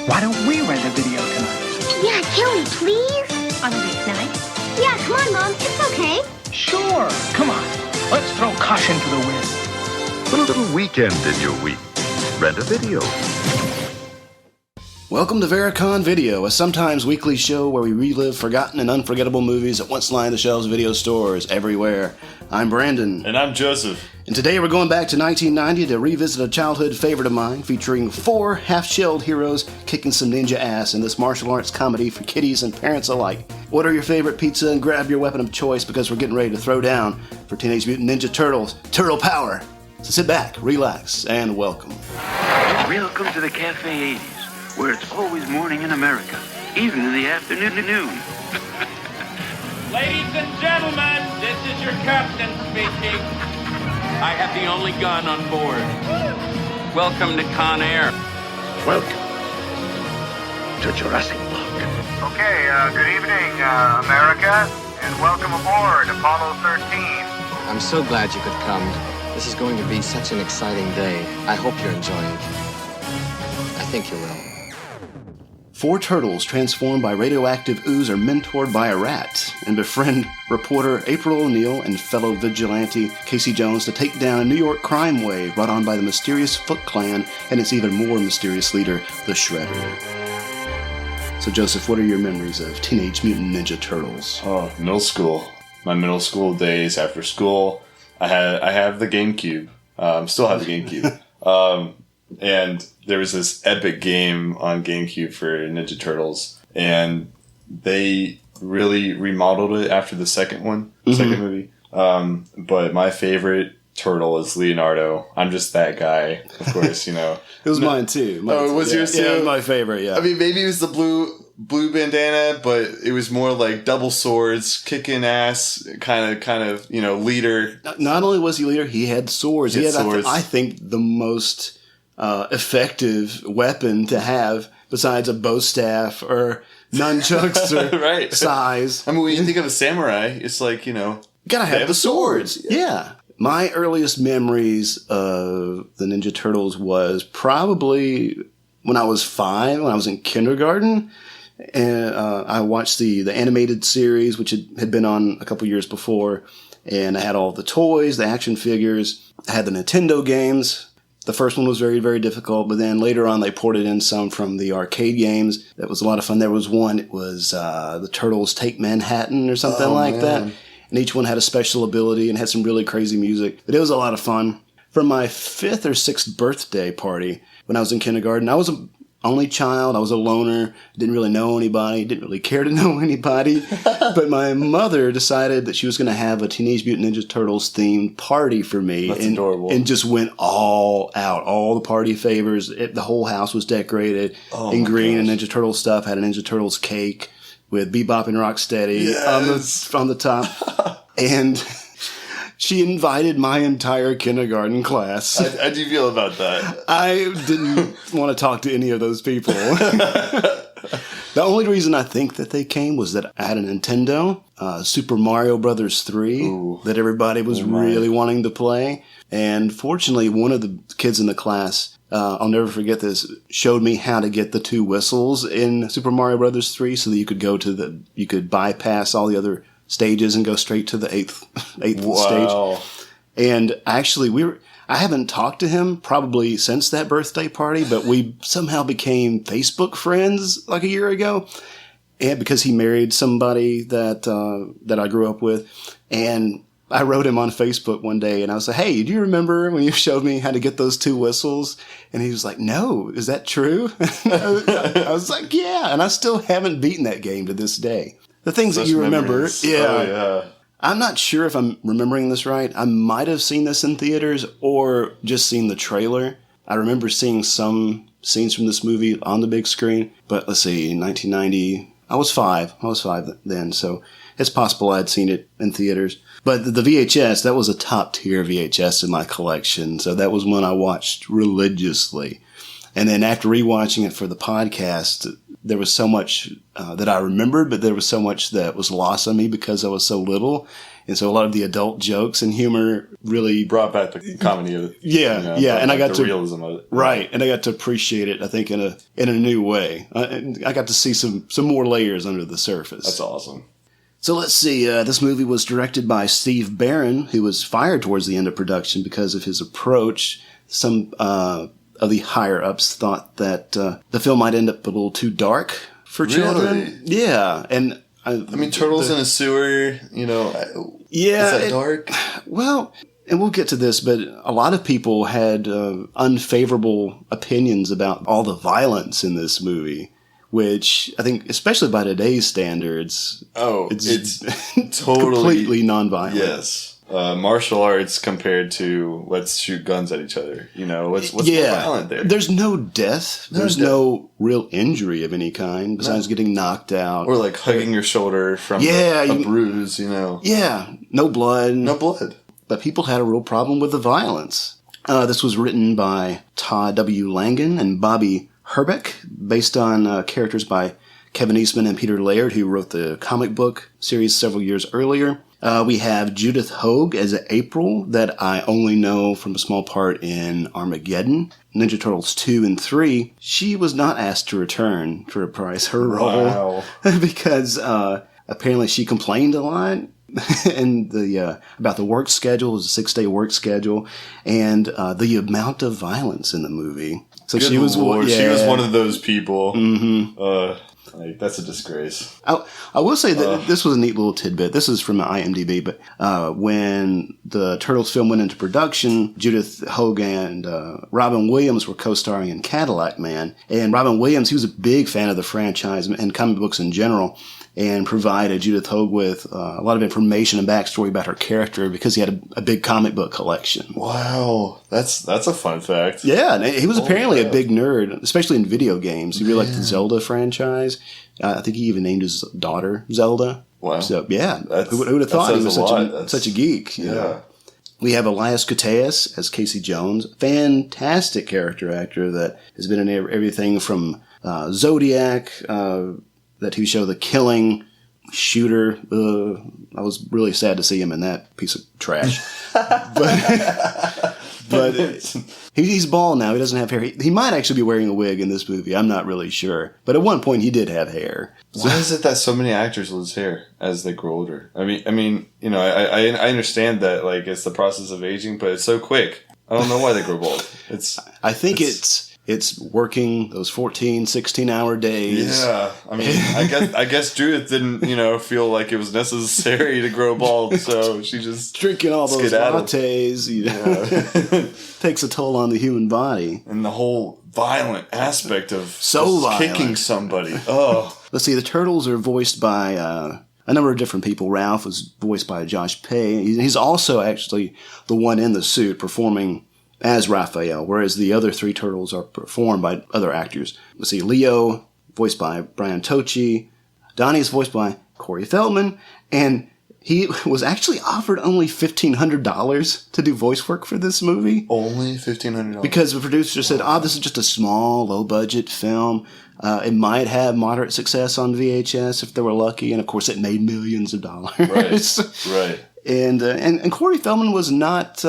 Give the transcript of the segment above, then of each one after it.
Why don't we rent a video tonight? Yeah, can we please? On a weeknight? Yeah, come on, Mom. It's okay. Sure. Come on. Let's throw caution to the wind. Put a little weekend in your week. Rent a video. Welcome to Vericon Video, a sometimes weekly show where we relive forgotten and unforgettable movies that once lined the shelves of video stores everywhere. I'm Brandon. And I'm Joseph. And today we're going back to 1990 to revisit a childhood favorite of mine, featuring 4 half-shelled heroes kicking some ninja ass in this martial arts comedy for kiddies and parents alike. Order your favorite pizza and grab your weapon of choice because we're getting ready to throw down for Teenage Mutant Ninja Turtles, Turtle Power. So sit back, relax, and welcome. Welcome to the Cafe 80s, where it's always morning in America, even in the afternoon. Ladies and gentlemen, this is your captain speaking. I have the only gun on board. Welcome to Con Air. Welcome to Jurassic Park. Okay, good evening, America, and welcome aboard Apollo 13. I'm so glad you could come. This is going to be such an exciting day. I hope you're enjoying it. I think you will. 4 turtles transformed by radioactive ooze are mentored by a rat and befriend reporter April O'Neil and fellow vigilante Casey Jones to take down a New York crime wave brought on by the mysterious Foot Clan and its even more mysterious leader, the Shredder. So Joseph, what are your memories of Teenage Mutant Ninja Turtles? Oh, middle school. My middle school days after school. I have the GameCube. Still have the GameCube. And there was this epic game on GameCube for Ninja Turtles, and they really remodeled it after the second movie. But my favorite turtle is Leonardo. I'm just that guy, of course, you know. It was mine too. It was yours too? Yeah, it was my favorite, yeah. I mean, maybe it was the blue bandana, but it was more like double swords, kicking ass, kind of, you know, leader. Not only was he leader, he had swords. He had swords. I think, the most effective weapon to have besides a bow staff or nunchucks or right. size. I mean, when you think of a samurai, it's like, you know, gotta have the swords. Yeah. My earliest memories of the Ninja Turtles was probably when I was 5, when I was in kindergarten. And I watched the animated series, which had been on a couple years before. And I had all the toys, the action figures. I had the Nintendo games. The first one was very, very difficult, but then later on they ported in some from the arcade games. That was a lot of fun. There was one, it was the Turtles Take Manhattan or something that. And each one had a special ability and had some really crazy music. But it was a lot of fun. For my 5th or 6th birthday party, when I was in kindergarten, I was an only child. I was a loner. Didn't really know anybody. Didn't really care to know anybody. But my mother decided that she was going to have a Teenage Mutant Ninja Turtles themed party for me. That's adorable. And just went all out. All the party favors. The whole house was decorated in green and Ninja Turtle stuff. Had a Ninja Turtles cake with Bebop and Rocksteady on the top. And she invited my entire kindergarten class. How do you feel about that? I didn't want to talk to any of those people. The only reason I think that they came was that I had a Nintendo, Super Mario Brothers 3, that everybody was really wanting to play. And fortunately, one of the kids in the class, I'll never forget this, showed me how to get the 2 whistles in Super Mario Brothers 3 so that you could you could bypass all the other stages and go straight to the eighth stage. And actually, I haven't talked to him probably since that birthday party, but we somehow became Facebook friends like a year ago. And because he married somebody that I grew up with. And I wrote him on Facebook one day and I was like, hey, do you remember when you showed me how to get those 2 whistles? And he was like, no, is that true? I was like, yeah. And I still haven't beaten that game to this day. The things that you remember. Yeah. Oh, yeah. I'm not sure if I'm remembering this right. I might have seen this in theaters or just seen the trailer. I remember seeing some scenes from this movie on the big screen. But let's see, in 1990, I was 5. I was 5 then, so it's possible I'd seen it in theaters. But the VHS, that was a top tier VHS in my collection. So that was one I watched religiously. And then after rewatching it for the podcast, there was so much that I remembered, but there was so much that was lost on me because I was so little. And so a lot of the adult jokes and humor really brought back the comedy of it. Yeah, and I got the to realism of it. Right, and I got to appreciate it, I think, in a new way. And I got to see some more layers under the surface. That's awesome. So let's see. This movie was directed by Steve Barron, who was fired towards the end of production because of his approach. Some of the higher-ups thought that the film might end up a little too dark for children. Yeah, and I mean, turtles in a sewer, yeah, is that dark? Well, and we'll get to this, but a lot of people had unfavorable opinions about all the violence in this movie. Which I think, especially by today's standards, it's totally completely nonviolent. Yes, martial arts compared to let's shoot guns at each other. What's more violent there? There's no death. There's no real injury of any kind besides getting knocked out or like hugging your shoulder from a bruise. Yeah, no blood. No blood. But people had a real problem with the violence. This was written by Todd W. Langan and Bobby Herbeck, based on characters by Kevin Eastman and Peter Laird, who wrote the comic book series several years earlier. We have Judith Hoag as April, that I only know from a small part in Armageddon. Ninja Turtles 2 and 3. She was not asked to return to reprise her role because apparently she complained a lot. And about the work schedule, it was a 6-day work schedule, and the amount of violence in the movie. So she was one of those people. Mm-hmm. That's a disgrace. I will say that this was a neat little tidbit. This is from IMDb, but when the Turtles film went into production, Judith Hoag and Robin Williams were co-starring in Cadillac Man. And Robin Williams, he was a big fan of the franchise and comic books in general, and provided Judith Hoag with a lot of information and backstory about her character because he had a big comic book collection. Wow, that's a fun fact. Yeah, and he was apparently a big nerd, especially in video games. He really liked the Zelda franchise. I think he even named his daughter Zelda. Wow. So, yeah, who would have thought he was such a geek? Yeah. We have Elias Koteas as Casey Jones, fantastic character actor that has been in everything from Zodiac, that TV show The Killing, Shooter. I was really sad to see him in that piece of trash. but he's bald now. He doesn't have hair. He might actually be wearing a wig in this movie. I'm not really sure. But at one point, he did have hair. Why is it that so many actors lose hair as they grow older? I mean, I understand that like it's the process of aging, but it's so quick. I don't know why they grow bald. I think it's working those 14, 16-hour days. Yeah. I mean, I guess Judith didn't, feel like it was necessary to grow bald, so she just drinking all those lattes, takes a toll on the human body. And the whole violent aspect of kicking somebody. Oh. Let's see, the Turtles are voiced by a number of different people. Ralph was voiced by Josh Pay. He's also actually the one in the suit performing as Raphael, whereas the other 3 Turtles are performed by other actors. Let's see, Leo, voiced by Brian Tochi. Donnie is voiced by Corey Feldman. And he was actually offered only $1,500 to do voice work for this movie. Only $1,500? Because the producer said, this is just a small, low-budget film. It might have moderate success on VHS if they were lucky. And, of course, it made millions of dollars. Right. And Corey Feldman was not,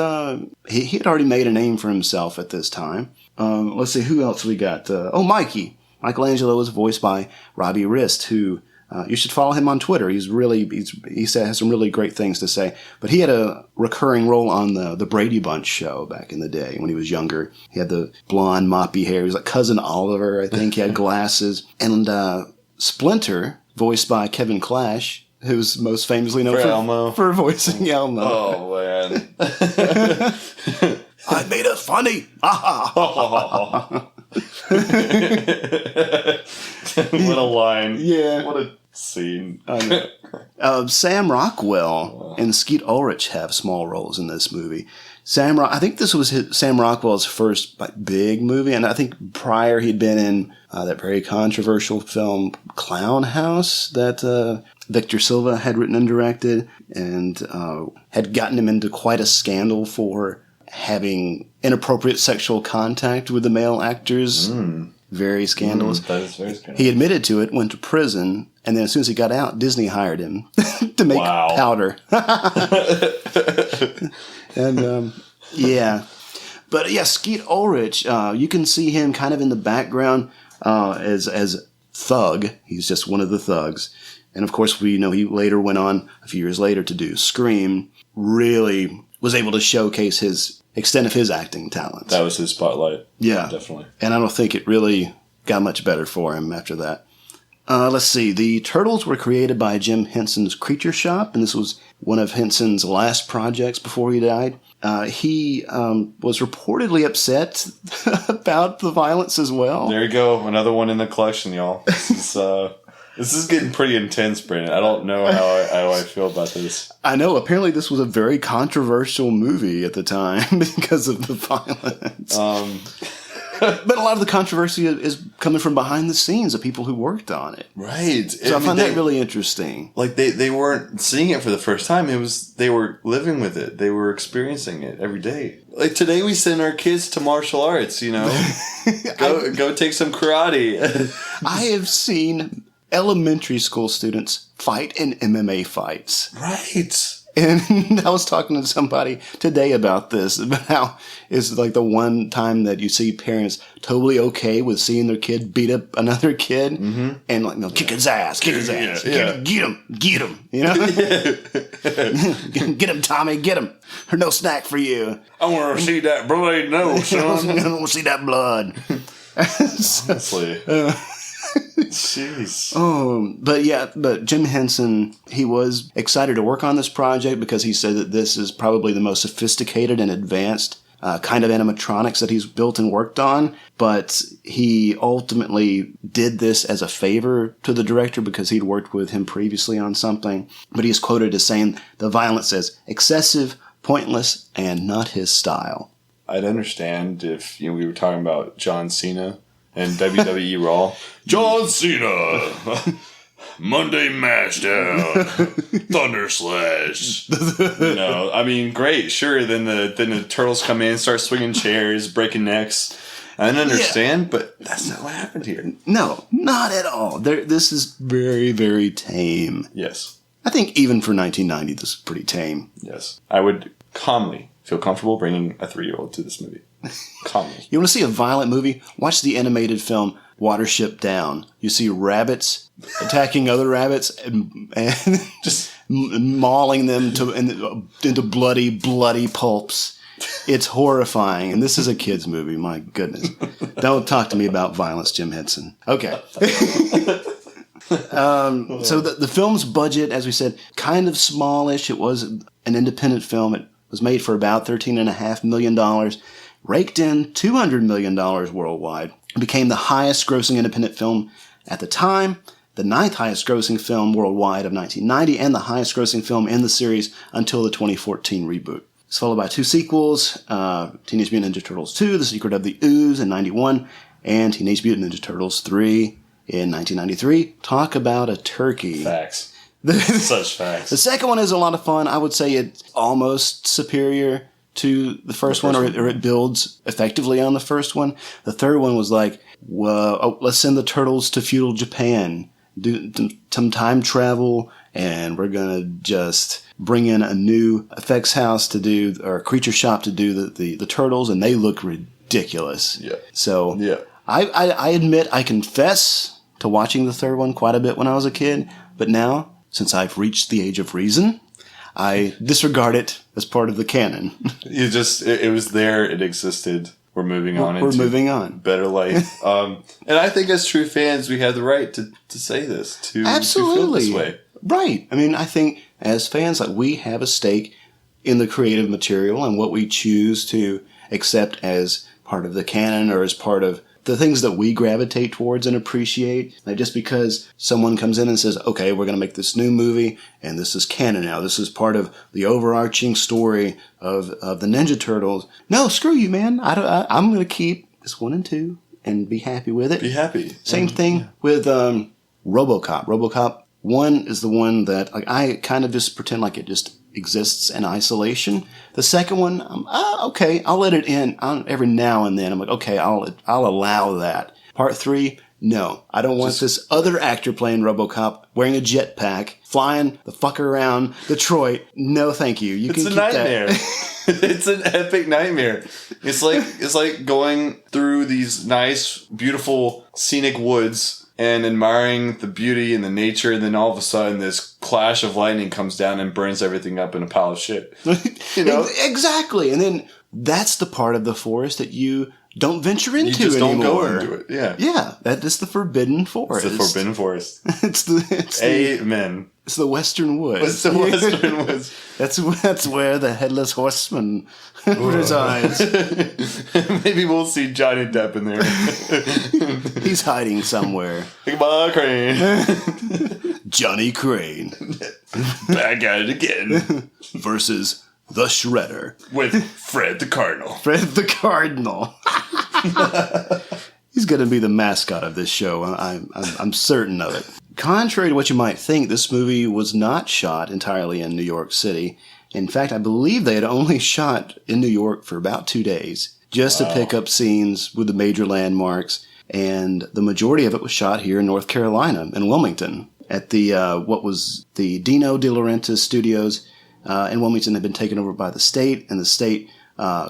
he had already made a name for himself at this time. Let's see, who else we got? Mikey. Michelangelo was voiced by Robbie Rist, who, you should follow him on Twitter. He has some really great things to say. But he had a recurring role on the Brady Bunch show back in the day when he was younger. He had the blonde, moppy hair. He was like Cousin Oliver, I think. He had glasses. And Splinter, voiced by Kevin Clash, who's most famously known for voicing Elmo. Oh, man. I made it funny. What a line. Yeah. What a scene. I know. Sam Rockwell and Skeet Ulrich have small roles in this movie. I think this was Sam Rockwell's first big movie, and I think prior he'd been in that very controversial film Clown House that Victor Silva had written and directed, and had gotten him into quite a scandal for having inappropriate sexual contact with the male actors. Very scandalous. That is very scandalous. He admitted to it, went to prison, and then as soon as he got out, Disney hired him to make powder. And, yeah. But yeah, Skeet Ulrich, you can see him kind of in the background as Thug. He's just one of the thugs. And of course, we know he later went on a few years later to do Scream. Really was able to showcase his extent of his acting talents. That was his spotlight. Yeah. Definitely. And I don't think it really got much better for him after that. Let's see. The Turtles were created by Jim Henson's Creature Shop, and this was one of Henson's last projects before he died. He was reportedly upset about the violence as well. There you go. Another one in the collection, y'all. This is getting pretty intense, Brandon. I don't know how I feel about this. I know. Apparently, this was a very controversial movie at the time because of the violence. But a lot of the controversy is coming from behind the scenes of people who worked on it. Right. So I find that really interesting. Like they weren't seeing it for the first time. They were living with it. They were experiencing it every day. Like today we send our kids to martial arts, you know. Go take some karate. I have seen elementary school students fight in MMA fights. Right. And I was talking to somebody today about this, about how it's like the one time that you see parents totally okay with seeing their kid beat up another kid, and like, no, kick his ass, get him, you know? Get him, Tommy, get him. Or no snack for you. I want to see that blood, no, son. I want to see that blood. Honestly. Jeez. But Jim Henson, he was excited to work on this project because he said that this is probably the most sophisticated and advanced kind of animatronics that he's built and worked on. But he ultimately did this as a favor to the director because he'd worked with him previously on something. But he is quoted as saying the violence is excessive, pointless, and not his style. I'd understand if we were talking about John Cena and WWE Raw. John Cena, Monday Mashdown, Thunder Slash. I mean, great, sure. Then the Turtles come in, start swinging chairs, breaking necks. I didn't understand, but that's not what happened here. No, not at all. This is very, very tame. Yes. I think even for 1990, this is pretty tame. Yes. I would calmly feel comfortable bringing a 3-year-old to this movie. Calmly. You want to see a violent movie? Watch the animated film Watership Down. You see rabbits attacking other rabbits and just mauling them into bloody pulps. It's horrifying. And this is a kid's movie. My goodness. Don't talk to me about violence, Jim Henson. Okay. So the film's budget, as we said, kind of smallish. It was an independent film. It was made for about $13.5 million. Raked in $200 million worldwide. It became the highest grossing independent film at the time, the 9th highest grossing film worldwide of 1990, and the highest grossing film in the series until the 2014 reboot. It's followed by 2 sequels, Teenage Mutant Ninja Turtles 2, The Secret of the Ooze in 91, and Teenage Mutant Ninja Turtles 3 in 1993. Talk about a turkey. Facts. Such facts. The second one is a lot of fun. I would say it's almost superior to the first one, or it builds effectively on the first one. The third one was like, let's send the Turtles to feudal Japan, do some time travel, and we're going to just bring in a new effects house to do, or a creature shop to do the Turtles, and they look ridiculous. Yeah. So yeah. I admit, I confess to watching the third one quite a bit when I was a kid, but now, since I've reached the age of reason, I disregard it as part of the canon. It was there, it existed. We're moving on. We're moving on. Better life. And I think as true fans, we have the right to say this, to feel this way. Right. I mean, I think as fans, like, we have a stake in the creative material and what we choose to accept as part of the canon or as part of the things that we gravitate towards and appreciate. Like, just because someone comes in and says, okay, we're going to make this new movie and this is canon now. This is part of the overarching story of the Ninja Turtles. No, screw you, man. I'm going to keep this 1 and 2 and be happy with it. Be happy. Same thing with RoboCop. RoboCop 1 is the one that, like, I kind of just pretend like it just exists in isolation. The second one, okay, I'll let it in every now and then. I'm like, okay, I'll allow that. Part 3, no. I don't want this other actor playing RoboCop wearing a jetpack, flying the fuck around Detroit. No, thank you. You It's can a keep nightmare. that. It's an epic nightmare. It's like going through these nice, beautiful, scenic woods and admiring the beauty and the nature, and then all of a sudden this clash of lightning comes down and burns everything up in a pile of shit. You know? Exactly. And then that's the part of the forest that you don't venture into You just anymore. don't go into it. Yeah. Yeah, that is the forbidden forest. It's the forbidden forest. Amen. It's the Western Woods. It's the Western Woods. That's where the headless horseman resides. Maybe we'll see Johnny Depp in there. He's hiding somewhere. Goodbye, Crane. Johnny Crane. Back at it again. Versus the Shredder. With Fred the Cardinal. Fred the Cardinal. He's going to be the mascot of this show. I'm certain of it. Contrary to what you might think, this movie was not shot entirely in New York City. In fact, I believe they had only shot in New York for about 2 days, just to pick up scenes with the major landmarks. And the majority of it was shot here in North Carolina, in Wilmington, at the what was the Dino De Laurentiis Studios in Wilmington. Had been taken over by the state, and the state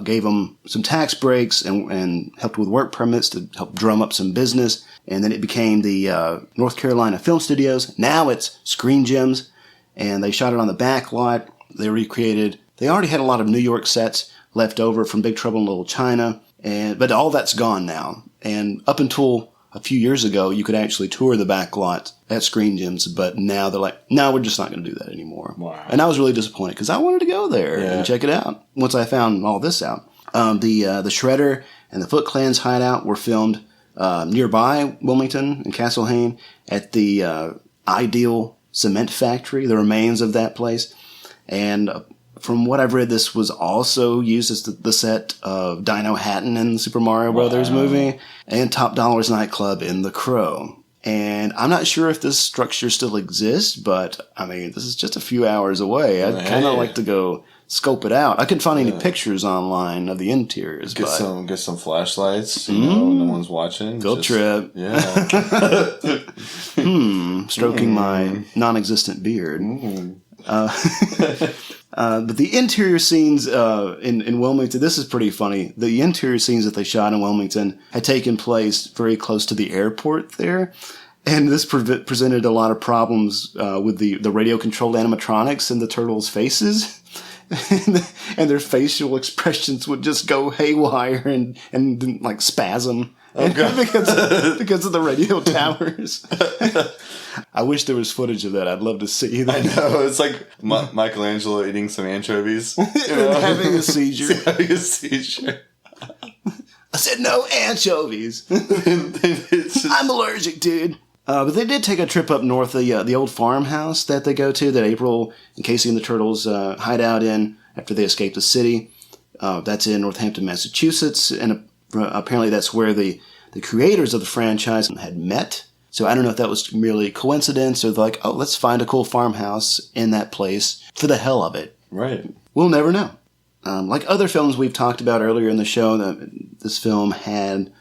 gave them some tax breaks and helped with work permits to help drum up some business. And then it became the North Carolina Film Studios. Now it's Screen Gems, and they shot it on the back lot. They already had a lot of New York sets left over from Big Trouble in Little China, but all that's gone now. And up until a few years ago, you could actually tour the back lot at Screen Gems, but now they're like, no, we're just not going to do that anymore. Wow. And I was really disappointed because I wanted to go there and check it out once I found all this out. The Shredder and the Foot Clan's hideout were filmed nearby Wilmington and Castlehane at the Ideal Cement Factory, the remains of that place. And from what I've read, this was also used as the set of Dino Hatton in the Super Mario Brothers movie and Top Dollar's nightclub in The Crow. And I'm not sure if this structure still exists, but I mean, this is just a few hours away. I'd kind of like to go scope it out. I couldn't find any pictures online of the interiors. Get some flashlights. You know, no one's watching. Field trip. Yeah. Stroking my non-existent beard. But the interior scenes in Wilmington, this is pretty funny. The interior scenes that they shot in Wilmington had taken place very close to the airport there. And this presented a lot of problems with the radio-controlled animatronics and the turtles' faces. And their facial expressions would just go haywire and like spasm. Because of the radio towers. I wish there was footage of that. I'd love to see that. I know. It's like Michelangelo eating some anchovies. You know? Having a seizure. Having a seizure. I said no anchovies. I'm allergic, dude. But they did take a trip up north, the old farmhouse that they go to, that April and Casey and the Turtles hide out in after they escape the city. That's in Northampton, Massachusetts, and apparently that's where the creators of the franchise had met. So I don't know if that was merely coincidence or like, oh, let's find a cool farmhouse in that place for the hell of it. Right. We'll never know. Like other films we've talked about earlier in the show, this film had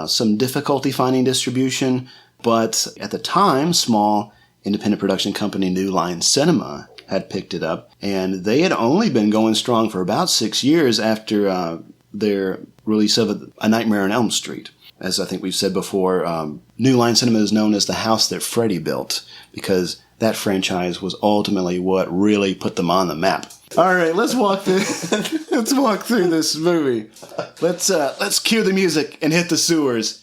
some difficulty finding distribution, but at the time, small independent production company New Line Cinema had picked it up, and they had only been going strong for about 6 years after their release of A Nightmare on Elm Street. As I think we've said before, New Line Cinema is known as the house that Freddy built, because that franchise was ultimately what really put them on the map. All right, let's walk through this movie. Let's cue the music and hit the sewers.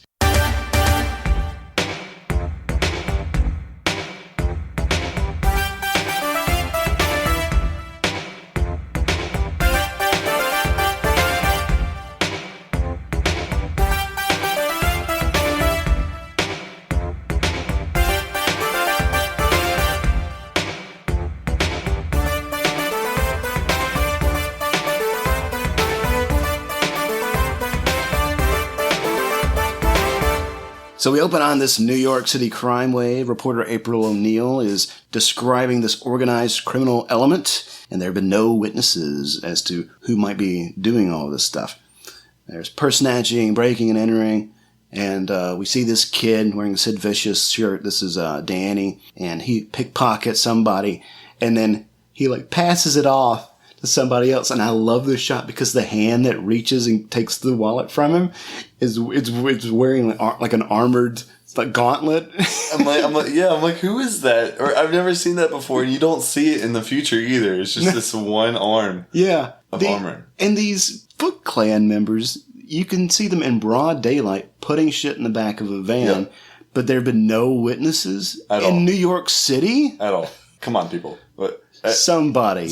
So we open on this New York City crime wave. Reporter April O'Neil is describing this organized criminal element, and there have been no witnesses as to who might be doing all this stuff. There's purse snatching, breaking and entering, And we see this kid wearing a Sid Vicious shirt. This is Danny. And he pickpockets somebody. And then he like passes it off to somebody else. And I love this shot because the hand that reaches and takes the wallet from him is it's wearing like an armored gauntlet. I'm like, who is that? Or I've never seen that before. And you don't see it in the future either. It's just this one arm of armor. And these Foot Clan members, you can see them in broad daylight putting shit in the back of a van, but there have been no witnesses in New York City at all. Come on, people. What? Somebody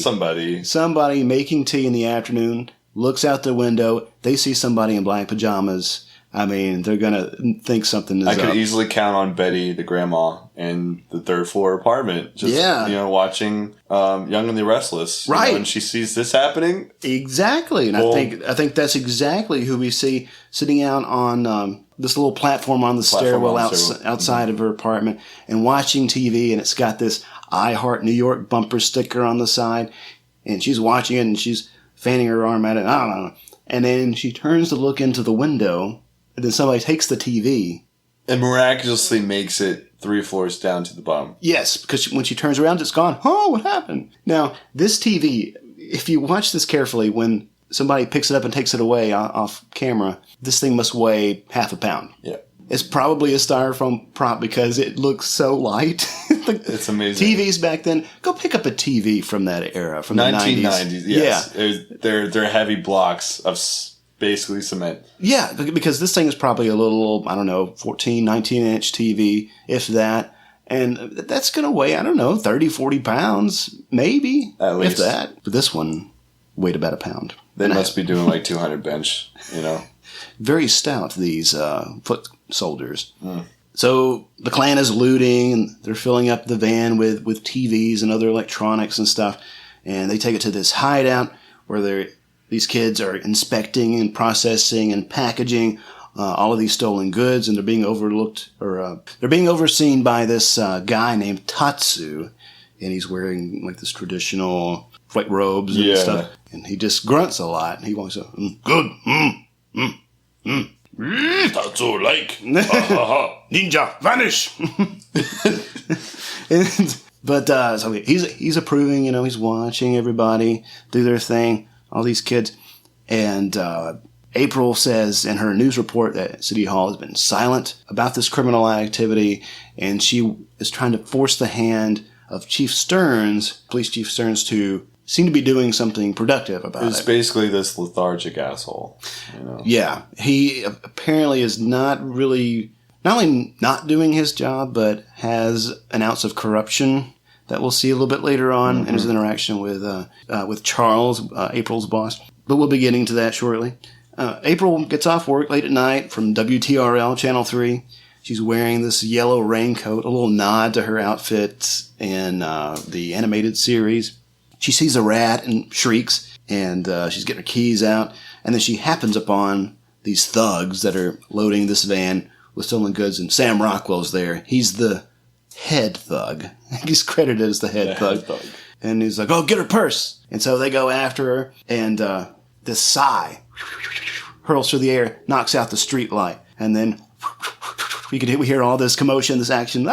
making tea in the afternoon looks out the window. They see somebody in black pajamas. I mean, they're gonna think something is up. I could easily count on Betty, the grandma, in the third floor apartment, just watching Young and the Restless. Right, when she sees this happening, exactly. And I think that's exactly who we see sitting out on this little platform on the stairwell outside of her apartment and watching TV. And it's got this "I Heart New York" bumper sticker on the side, and she's watching it and she's fanning her arm at it. I don't know. And then she turns to look into the window. And then somebody takes the TV. And miraculously makes it 3 floors down to the bottom. Yes, because when she turns around, it's gone. Oh, what happened? Now, this TV, if you watch this carefully, when somebody picks it up and takes it away off camera, this thing must weigh half a pound. Yeah. It's probably a styrofoam prop because it looks so light. It's amazing. TVs back then, go pick up a TV from that era, from the 1990s. Yes. Yeah. They're heavy blocks of basically cement. Yeah, because this thing is probably a little, 14, 19-inch TV, if that. And that's going to weigh, 30, 40 pounds, maybe. At least. If that. But this one weighed about a pound. They must be doing like 200 bench, Very stout, these foot soldiers. So the Klan is looting, and they're filling up the van with TVs and other electronics and stuff. And they take it to this hideout where these kids are inspecting and processing and packaging all of these stolen goods, and they're being overlooked, or they're being overseen by this guy named Tatsu, and he's wearing like this traditional white robes and stuff, and he just grunts a lot. And he walks up, good, Tatsu like, ninja vanish. But so he's approving, he's watching everybody do their thing. All these kids. And April says in her news report that City Hall has been silent about this criminal activity, and she is trying to force the hand of Police Chief Stearns, to seem to be doing something productive about it. It's basically this lethargic asshole. Yeah. He apparently is not only not doing his job, but has an ounce of corruption that we'll see a little bit later on in his interaction with Charles, April's boss. But we'll be getting to that shortly. April gets off work late at night from WTRL Channel 3. She's wearing this yellow raincoat, a little nod to her outfit in the animated series. She sees a rat and shrieks, and she's getting her keys out. And then she happens upon these thugs that are loading this van with stolen goods, and Sam Rockwell's there. He's the head thug. He's credited as the head thug. And he's like, oh, get her purse. And so they go after her, and this sigh hurls through the air, knocks out the street light, and then we hear all this commotion, this action,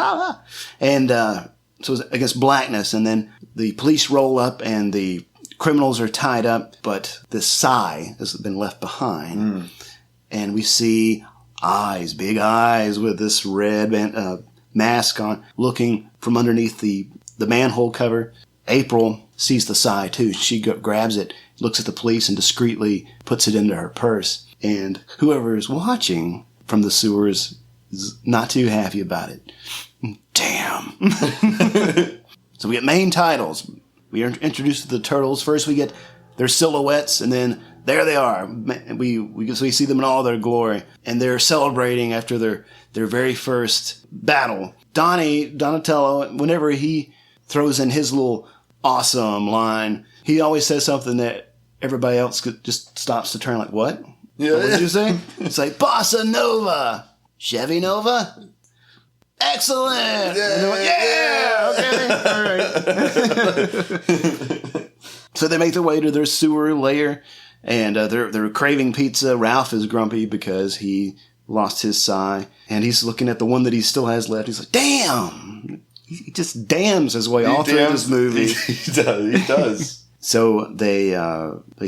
and so it's against blackness, and then the police roll up, and the criminals are tied up, but this sigh has been left behind, and we see eyes, big eyes with this red mask on, looking from underneath the manhole cover. April sees the sigh too. She grabs it, looks at the police, and discreetly puts it into her purse. And whoever is watching from the sewers is not too happy about it. Damn. So we get main titles. We are introduced to the Turtles. First we get their silhouettes, and then there they are. We see them in all their glory. And they're celebrating after their very first battle. Donatello, whenever he throws in his little awesome line, he always says something that everybody else just stops to turn like, what? Yeah. What did you say? It's like, Bossa Nova, Chevy Nova, excellent. Yeah, okay, all right. So they make their way to their sewer lair, and they're craving pizza. Ralph is grumpy because he lost his sai, and he's looking at the one that he still has left. He's like, damn! He just damns his way all through this movie. He does. So they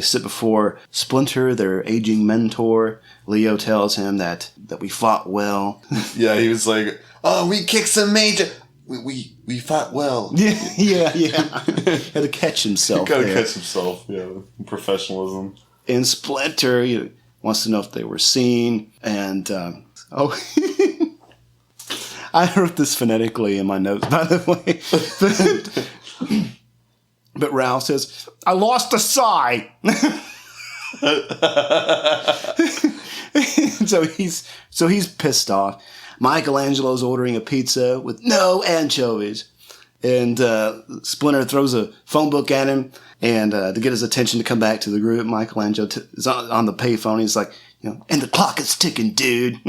sit before Splinter, their aging mentor. Leo tells him that we fought well. Yeah, he was like, "Oh, we kicked some major. We fought well." Yeah. Had to catch himself. Gotta catch himself. Yeah, professionalism. And Splinter wants to know if they were seen. And I wrote this phonetically in my notes, by the way. But Ralph says, "I lost a sigh." So he's pissed off. Michelangelo's ordering a pizza with no anchovies. And Splinter throws a phone book at him and to get his attention to come back to the group. Michelangelo is on the payphone. He's like, and the clock is ticking, dude.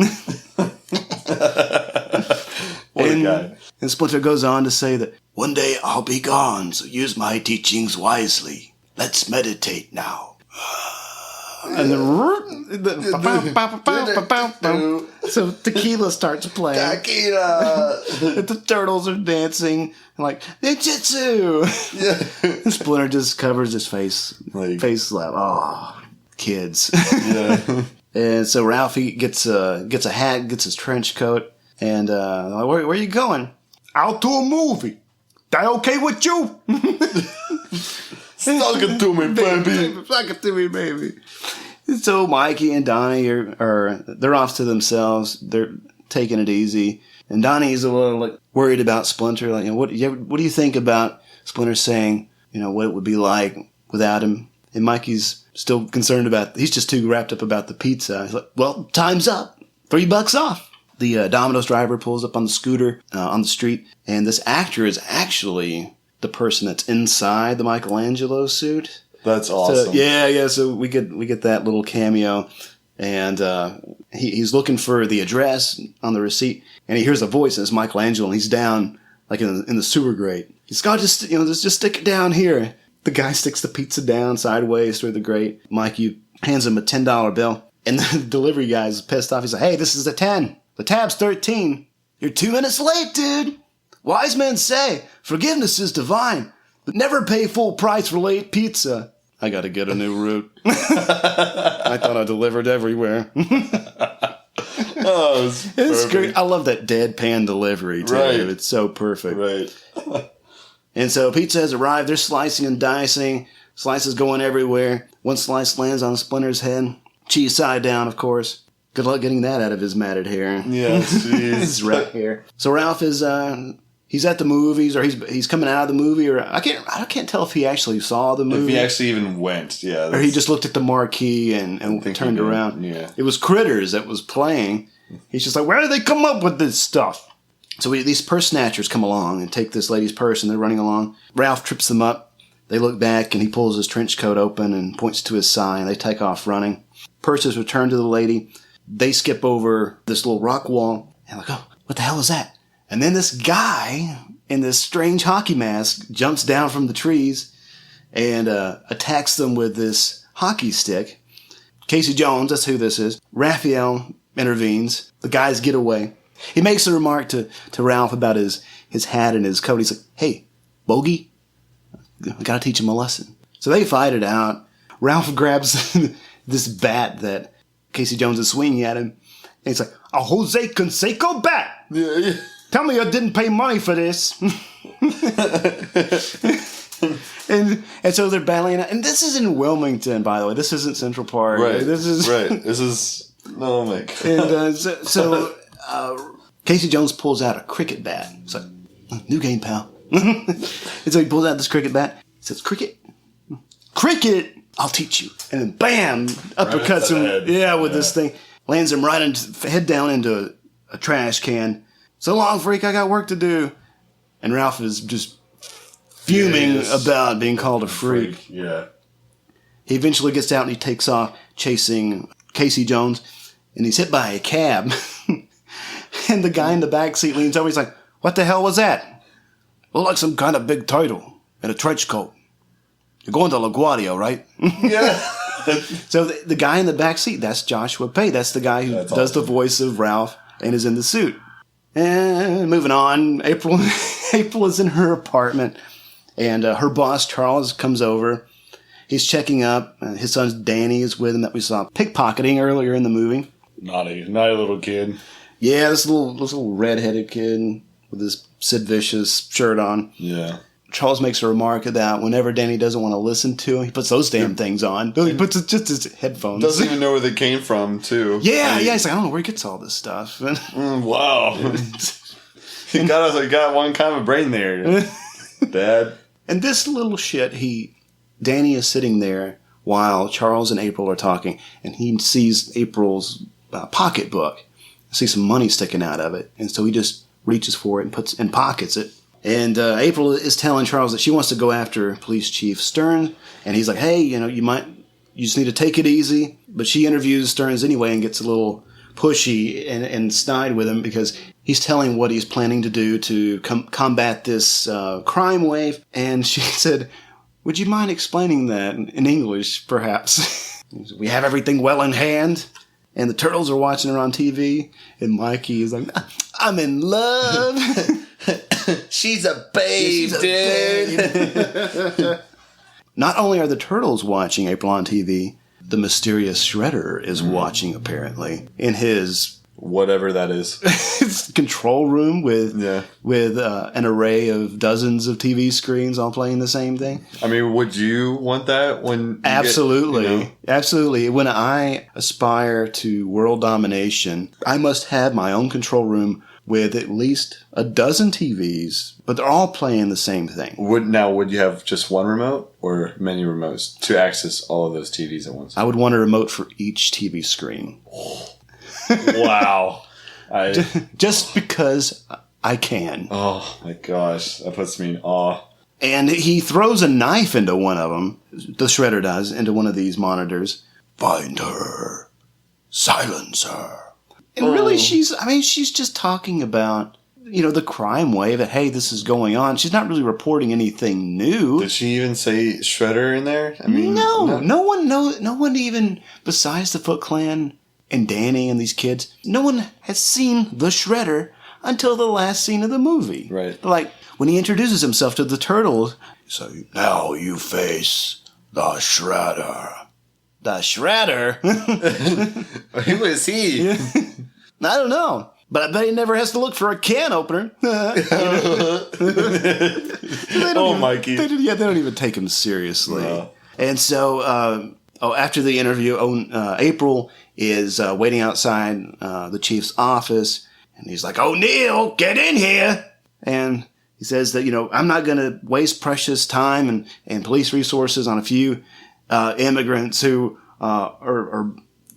What a guy. And Splinter goes on to say that, "One day I'll be gone, so use my teachings wisely. Let's meditate now." And so tequila starts playing. Tequila. The turtles are dancing like ninjutsu. Yeah. And Splinter just covers his face, face slap. Oh, kids. Yeah. And so Ralphie gets a hat, gets his trench coat, and where are you going? Out to a movie. That okay with you? Suck it to me, baby. Suck it to me, baby. So Mikey and Donnie they're off to themselves. They're taking it easy, and Donnie's a little worried about Splinter. Like, what do you think about Splinter saying, what it would be like without him? And Mikey's still concerned he's just too wrapped up about the pizza. He's like, well, time's up. $3 off. The Domino's driver pulls up on the scooter on the street, and this actor is actually the person that's inside the Michelangelo suit. That's awesome. So, so we get that little cameo, and he's looking for the address on the receipt, and he hears a voice, and it's Michelangelo, and he's down like in the sewer grate. He's got just stick it down here. The guy sticks the pizza down sideways through the grate. Mikey hands him a $10 bill, and the delivery guy's pissed off. He's like, "Hey, this is a 10. The tab's 13. You're 2 minutes late, dude. Wise men say forgiveness is divine, but never pay full price for late pizza." I gotta get a new route. I thought I delivered everywhere. Oh, it's great. I love that deadpan delivery, too. Right. It's so perfect. Right. And so pizza has arrived. They're slicing and dicing. Slices going everywhere. One slice lands on Splinter's head. Cheese side down, of course. Good luck getting that out of his matted hair. Yeah, jeez. His red hair. So Ralph is he's at the movies, or he's coming out of the movie, or I can't tell if he actually saw the movie. If he actually even went, yeah. Or he just looked at the marquee and turned around. Yeah. It was Critters that was playing. He's just like, where do they come up with this stuff? So these purse snatchers come along and take this lady's purse, and they're running along. Ralph trips them up. They look back, and he pulls his trench coat open and points to his sign. They take off running. Purses return to the lady. They skip over this little rock wall, and like, oh, what the hell is that? And then this guy in this strange hockey mask jumps down from the trees and attacks them with this hockey stick. Casey Jones, that's who this is. Raphael intervenes. The guys get away. He makes a remark to Ralph about his hat and his coat. He's like, hey, Bogey, I gotta teach him a lesson. So they fight it out. Ralph grabs this bat that Casey Jones is swinging at him. And he's like, a Jose Canseco bat! Yeah. Tell me I didn't pay money for this. and so they're battling out. And this is in Wilmington, by the way. This isn't Central Park. Right. This is oh my God. And so Casey Jones pulls out a cricket bat. It's like, new game, pal. And so he pulls out this cricket bat. He says, cricket? Cricket? I'll teach you. And then bam! Uppercuts him. With this thing. Lands him right head down into a trash can. So long, freak, I got work to do. And Ralph is just fuming about being called a freak. Yeah. He eventually gets out and he takes off chasing Casey Jones. And he's hit by a cab. And the guy in the back seat leans over. He's like, what the hell was that? Looked like some kind of big turtle in a trench coat. You're going to LaGuardia, right? Yeah. So the guy in the back seat, that's Joshua Pate. That's the guy who does the voice of Ralph and is in the suit. And moving on, April is in her apartment, and her boss, Charles, comes over. He's checking up. His son, Danny, is with him that we saw pickpocketing earlier in the movie. Naughty little kid. Yeah, this little redheaded kid with his Sid Vicious shirt on. Yeah. Charles makes a remark that whenever Danny doesn't want to listen to him, he puts those damn things on. He puts just his headphones. Doesn't even know where they came from, too. Yeah. He's like, I don't know where he gets all this stuff. Wow. He got one kind of brain there, Dad. And this little shit, Danny is sitting there while Charles and April are talking, and he sees April's pocketbook. See some money sticking out of it, and so he just reaches for it and pockets it. And April is telling Charles that she wants to go after Police Chief Stern, and he's like, "Hey, you just need to take it easy." But she interviews Stearns anyway and gets a little pushy and snide with him because he's telling what he's planning to do to combat this crime wave. And she said, "Would you mind explaining that in English, perhaps?" We have everything well in hand. And the Turtles are watching her on TV, and Mikey is like, "I'm in love." She's a babe, dude. Not only are the Turtles watching April on TV, the mysterious Shredder is watching, apparently, in his... whatever that is. control room with an array of dozens of TV screens all playing the same thing. I mean, would you want that when... Absolutely. Absolutely. When I aspire to world domination, I must have my own control room with at least a dozen TVs, but they're all playing the same thing. Would you have just one remote or many remotes to access all of those TVs at once? I would want a remote for each TV screen. Wow. Just because I can. Oh my gosh, that puts me in awe. And he throws a knife into one of them, the Shredder does, into one of these monitors. "Find her. Silence her." And really, she's just talking about, the crime wave, that, hey, this is going on. She's not really reporting anything new. Did she even say Shredder in there? I mean, no one even, besides the Foot Clan and Danny and these kids, no one has seen the Shredder until the last scene of the movie. Right. Like, when he introduces himself to the Turtles, so now you face the Shredder. The Shredder? Who is he? I don't know. But I bet he never has to look for a can opener. Mikey. They don't even take him seriously. No. And so, after the interview, April is waiting outside the chief's office, and he's like, "O'Neill, get in here!" And he says that, I'm not going to waste precious time and police resources on a few immigrants who are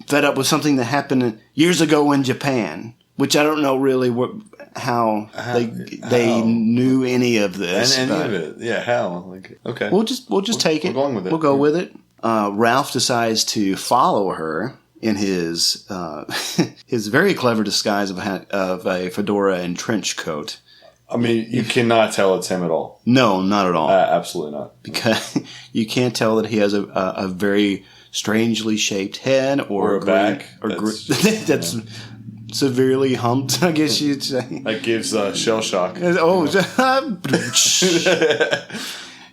fed up with something that happened years ago in Japan, which I don't know really how they knew any of this. And any of it. Yeah, how? Okay. We'll just take it. We're going with it. We'll go with it. Ralph decides to follow her in his his very clever disguise of a fedora and trench coat. I mean, you cannot tell it's him at all. No, not at all. Absolutely not. Because you can't tell that he has a very strangely shaped head or a back that's severely humped, I guess you'd say. That gives shell shock.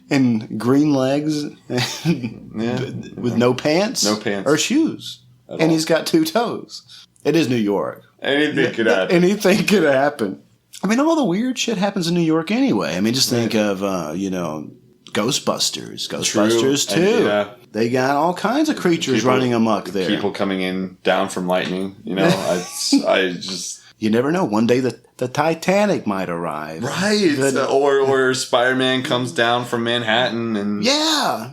And green legs with no pants. No pants. Or shoes. And he's got 2 toes. It is New York. Anything could happen. Anything could happen. I mean, all the weird shit happens in New York anyway. I mean, just think of, Ghostbusters. Ghostbusters, too. Yeah. They got all kinds of creatures running amok there. People coming in down from lightning, I just... You never know. One day the Titanic might arrive. Right. Or Spider-Man comes down from Manhattan and... Yeah.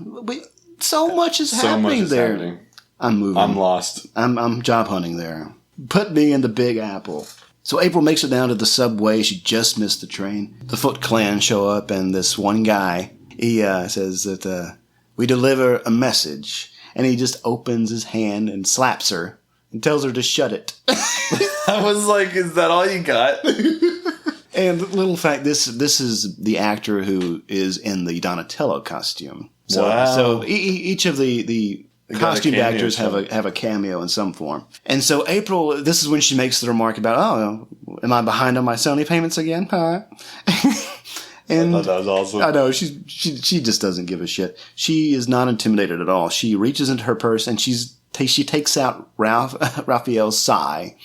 So much is happening there. Happening. I'm moving. I'm lost. I'm job hunting there. Put me in the Big Apple. So April makes it down to the subway. She just missed the train. The Foot Clan show up, and this one guy, he says that we deliver a message. And he just opens his hand and slaps her and tells her to shut it. I was like, is that all you got? And little fact, this is the actor who is in the Donatello costume. So, wow. So each of the costumed actors have a cameo in some form. And so April, this is when she makes the remark about, oh, am I behind on my Sony payments again? Huh? And I thought that was awesome. I know, she just doesn't give a shit. She is not intimidated at all. She reaches into her purse and she takes out Raphael's sai,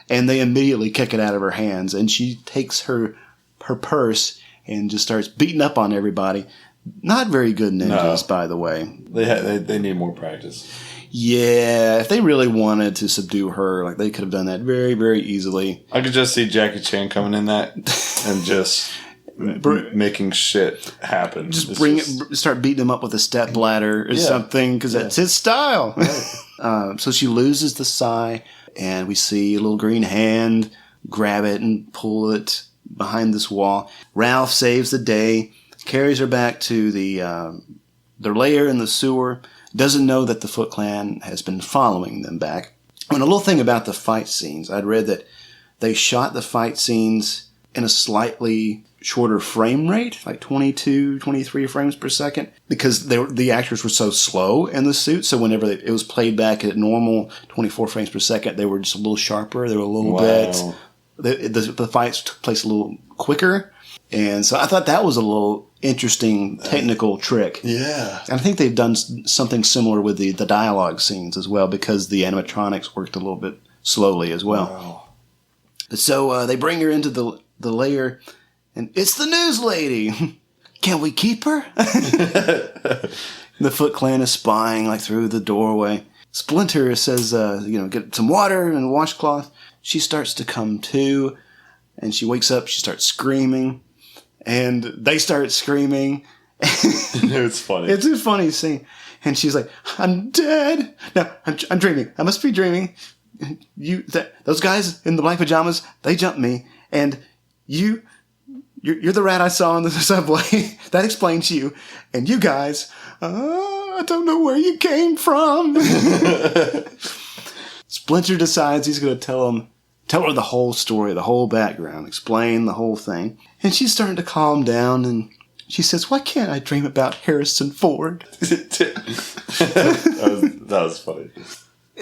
and they immediately kick it out of her hands. And she takes her purse and just starts beating up on everybody. Not very good ninjas, by the way. They need more practice. Yeah, if they really wanted to subdue her, like they could have done that very, very easily. I could just see Jackie Chan coming in that and just making shit happen. Start beating him up with a step ladder or something, because that's his style. Right. So she loses the sai, and we see a little green hand grab it and pull it behind this wall. Ralph saves the day, carries her back to their lair in the sewer. Doesn't know that the Foot Clan has been following them back. And a little thing about the fight scenes, I'd read that they shot the fight scenes in a slightly shorter frame rate, like 22, 23 frames per second, because the actors were so slow in the suit. So whenever it was played back at normal 24 frames per second, they were just a little sharper. They were a little bit. The fights took place a little quicker. And so I thought that was a little interesting technical trick. Yeah. And I think they've done something similar with the dialogue scenes as well, because the animatronics worked a little bit slowly as well. Wow. So they bring her into the lair, and it's the news lady. Can we keep her? The Foot Clan is spying like through the doorway. Splinter says, get some water and a washcloth. She starts to come to, and she wakes up. She starts screaming, and they start screaming. It's funny. It's a funny scene. And she's like, I'm dead. No, I'm dreaming. I must be dreaming. Those guys in the black pajamas, they jumped me. And you're the rat I saw in the subway. That explains you. And you guys, I don't know where you came from. Splinter decides he's going to tell her the whole story, the whole background, explain the whole thing. And she's starting to calm down, and she says, why can't I dream about Harrison Ford? that was funny.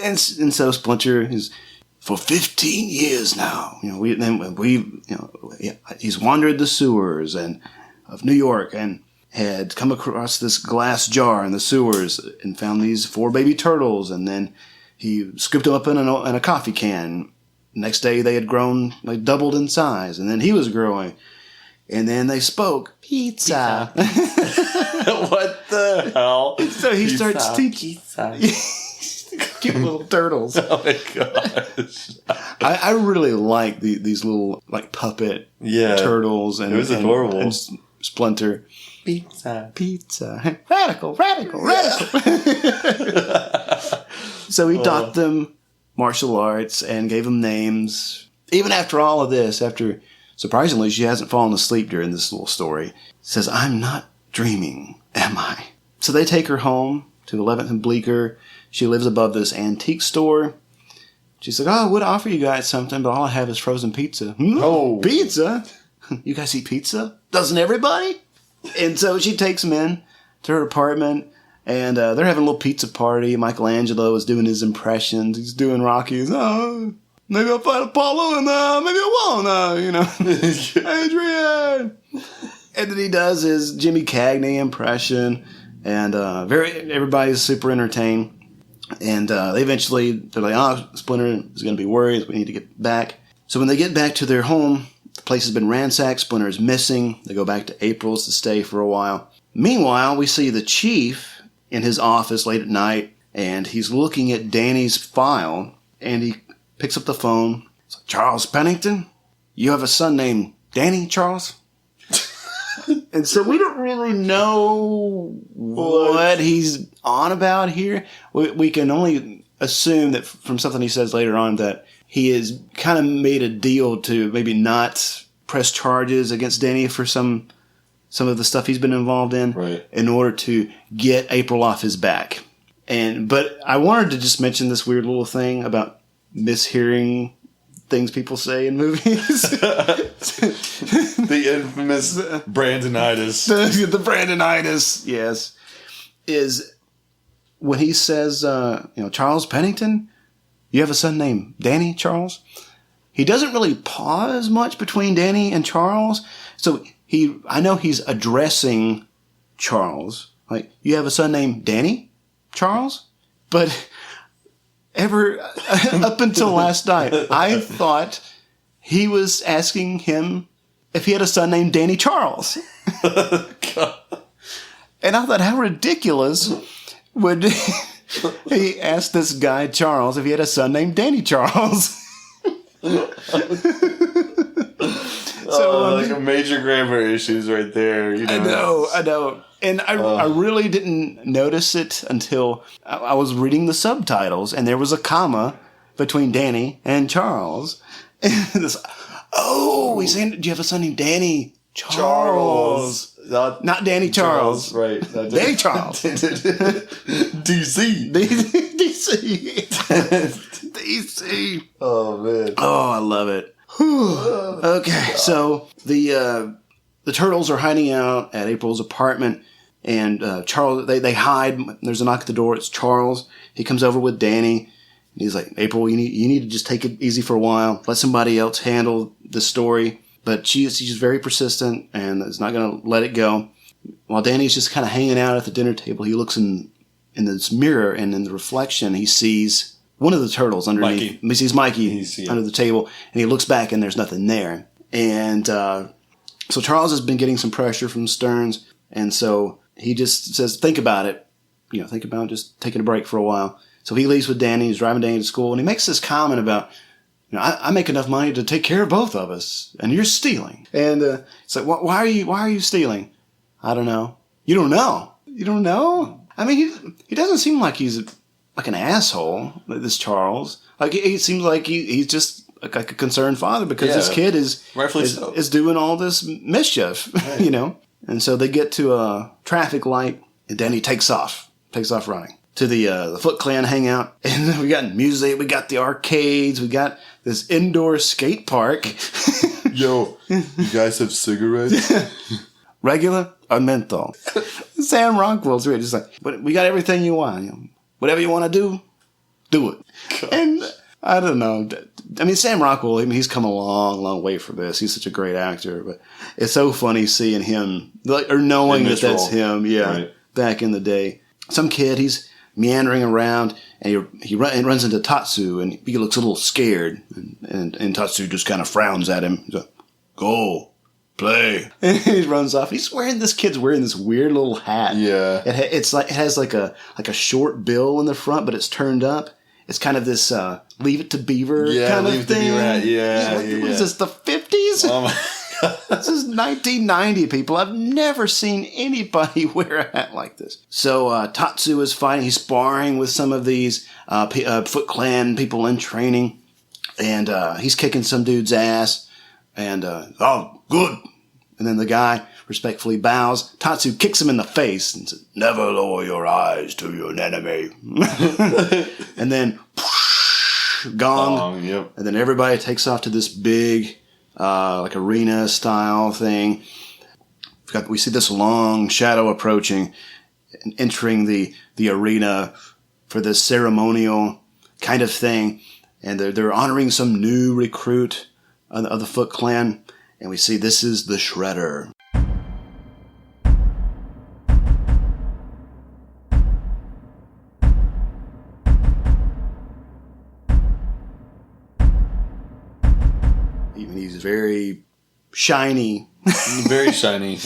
And so Splinter is, for 15 years now, he's wandered the sewers of New York and had come across this glass jar in the sewers and found these 4 baby turtles, and then he scooped them up in a coffee can. Next day they had grown, like doubled in size, and then he was growing. And then they spoke. Pizza. What the hell? So he starts teaching. Cute little turtles. Oh my gosh. I really like these little like puppet turtles. And, it was adorable. And Splinter. Pizza. Radical. So he taught them martial arts and gave them names. Even after all of this, surprisingly, she hasn't fallen asleep during this little story. Says, I'm not dreaming, am I? So they take her home to 11th and Bleecker. She lives above this antique store. She's like, I would offer you guys something, but all I have is frozen pizza. Oh. Pizza? You guys eat pizza? Doesn't everybody? And so she takes them in to her apartment, and they're having a little pizza party. Michelangelo is doing his impressions. He's doing Rocky's, maybe I'll fight Apollo, and maybe I won't, Adrian! And then he does his Jimmy Cagney impression, and everybody's super entertained. And they're like, Splinter is going to be worried. We need to get back. So when they get back to their home, the place has been ransacked. Splinter is missing. They go back to April's to stay for a while. Meanwhile, we see the chief in his office late at night, and he's looking at Danny's file, and he picks up the phone. It's like, Charles Pennington? You have a son named Danny, Charles? And so we don't really know what he's on about here. We can only assume that from something he says later on that he has kind of made a deal to maybe not press charges against Danny for some of the stuff he's been involved in, in order to get April off his back. But I wanted to just mention this weird little thing about mishearing things people say in movies. The infamous Brandonitis. The Brandonitis, yes. Is when he says, Charles Pennington, you have a son named Danny Charles? He doesn't really pause much between Danny and Charles. So I know he's addressing Charles. Like, you have a son named Danny Charles? But up until last night, I thought he was asking him if he had a son named Danny Charles. And I thought, how ridiculous would he ask this guy Charles if he had a son named Danny Charles? Like a major grammar issues right there. I know. And I really didn't notice it until I was reading the subtitles, and there was a comma between Danny and Charles. And he's saying, do you have a son named Danny Charles? Not Danny Charles. Right. Danny Charles. DC. DC. Oh, man. Oh, I love it. Okay, so the Turtles are hiding out at April's apartment, and Charles, they hide. There's a knock at the door. It's Charles. He comes over with Danny, and he's like, April, you need to just take it easy for a while. Let somebody else handle the story. But she's very persistent and is not going to let it go. While Danny's just kind of hanging out at the dinner table, he looks in this mirror, and in the reflection, he sees one of the turtles underneath. Mikey. He sees Mikey under the table, and he looks back, and there's nothing there. And so Charles has been getting some pressure from Stearns, and so he just says, think about it. Think about just taking a break for a while. So he leaves with Danny. He's driving Danny to school, and he makes this comment about, I make enough money to take care of both of us, and you're stealing. And it's like, why are you stealing? I don't know. You don't know? You don't know? I mean, he doesn't seem like he's like an asshole, this Charles. Like, he seems like he's just like a concerned father because this kid is doing all this mischief, right. And so they get to a traffic light, and then he takes off running to the Foot Clan hangout. And then we got music, we got the arcades, we got this indoor skate park. Yo, you guys have cigarettes? Regular or menthol? Sam Rockwell's really just like, but we got everything you want. Whatever you want to do it. Gosh. And I don't know. I mean, Sam Rockwell, he's come a long, long way for this. He's such a great actor. But it's so funny seeing him, or knowing that that's him, right. Back in the day. Some kid, he's meandering around, and he runs into Tatsu, and he looks a little scared. And Tatsu just kind of frowns at him. He's like, go. Play. And he runs off. This kid's wearing this weird little hat. Yeah. It has like a short bill in the front, but it's turned up. It's kind of this Leave It to Beaver kind of thing. What is this, the 50s? Oh my God. This is 1990, people. I've never seen anybody wear a hat like this. So Tatsu is fighting. He's sparring with some of these Foot Clan people in training. And he's kicking some dude's ass. And, good. And then the guy respectfully bows. Tatsu kicks him in the face and says, never lower your eyes to your enemy. And then, gong. Yep. And then everybody takes off to this big, like arena style thing. We see this long shadow approaching and entering the arena for this ceremonial kind of thing. And they're honoring some new recruit of the Foot Clan, and we see this is the Shredder. Even he's very shiny. Very shiny.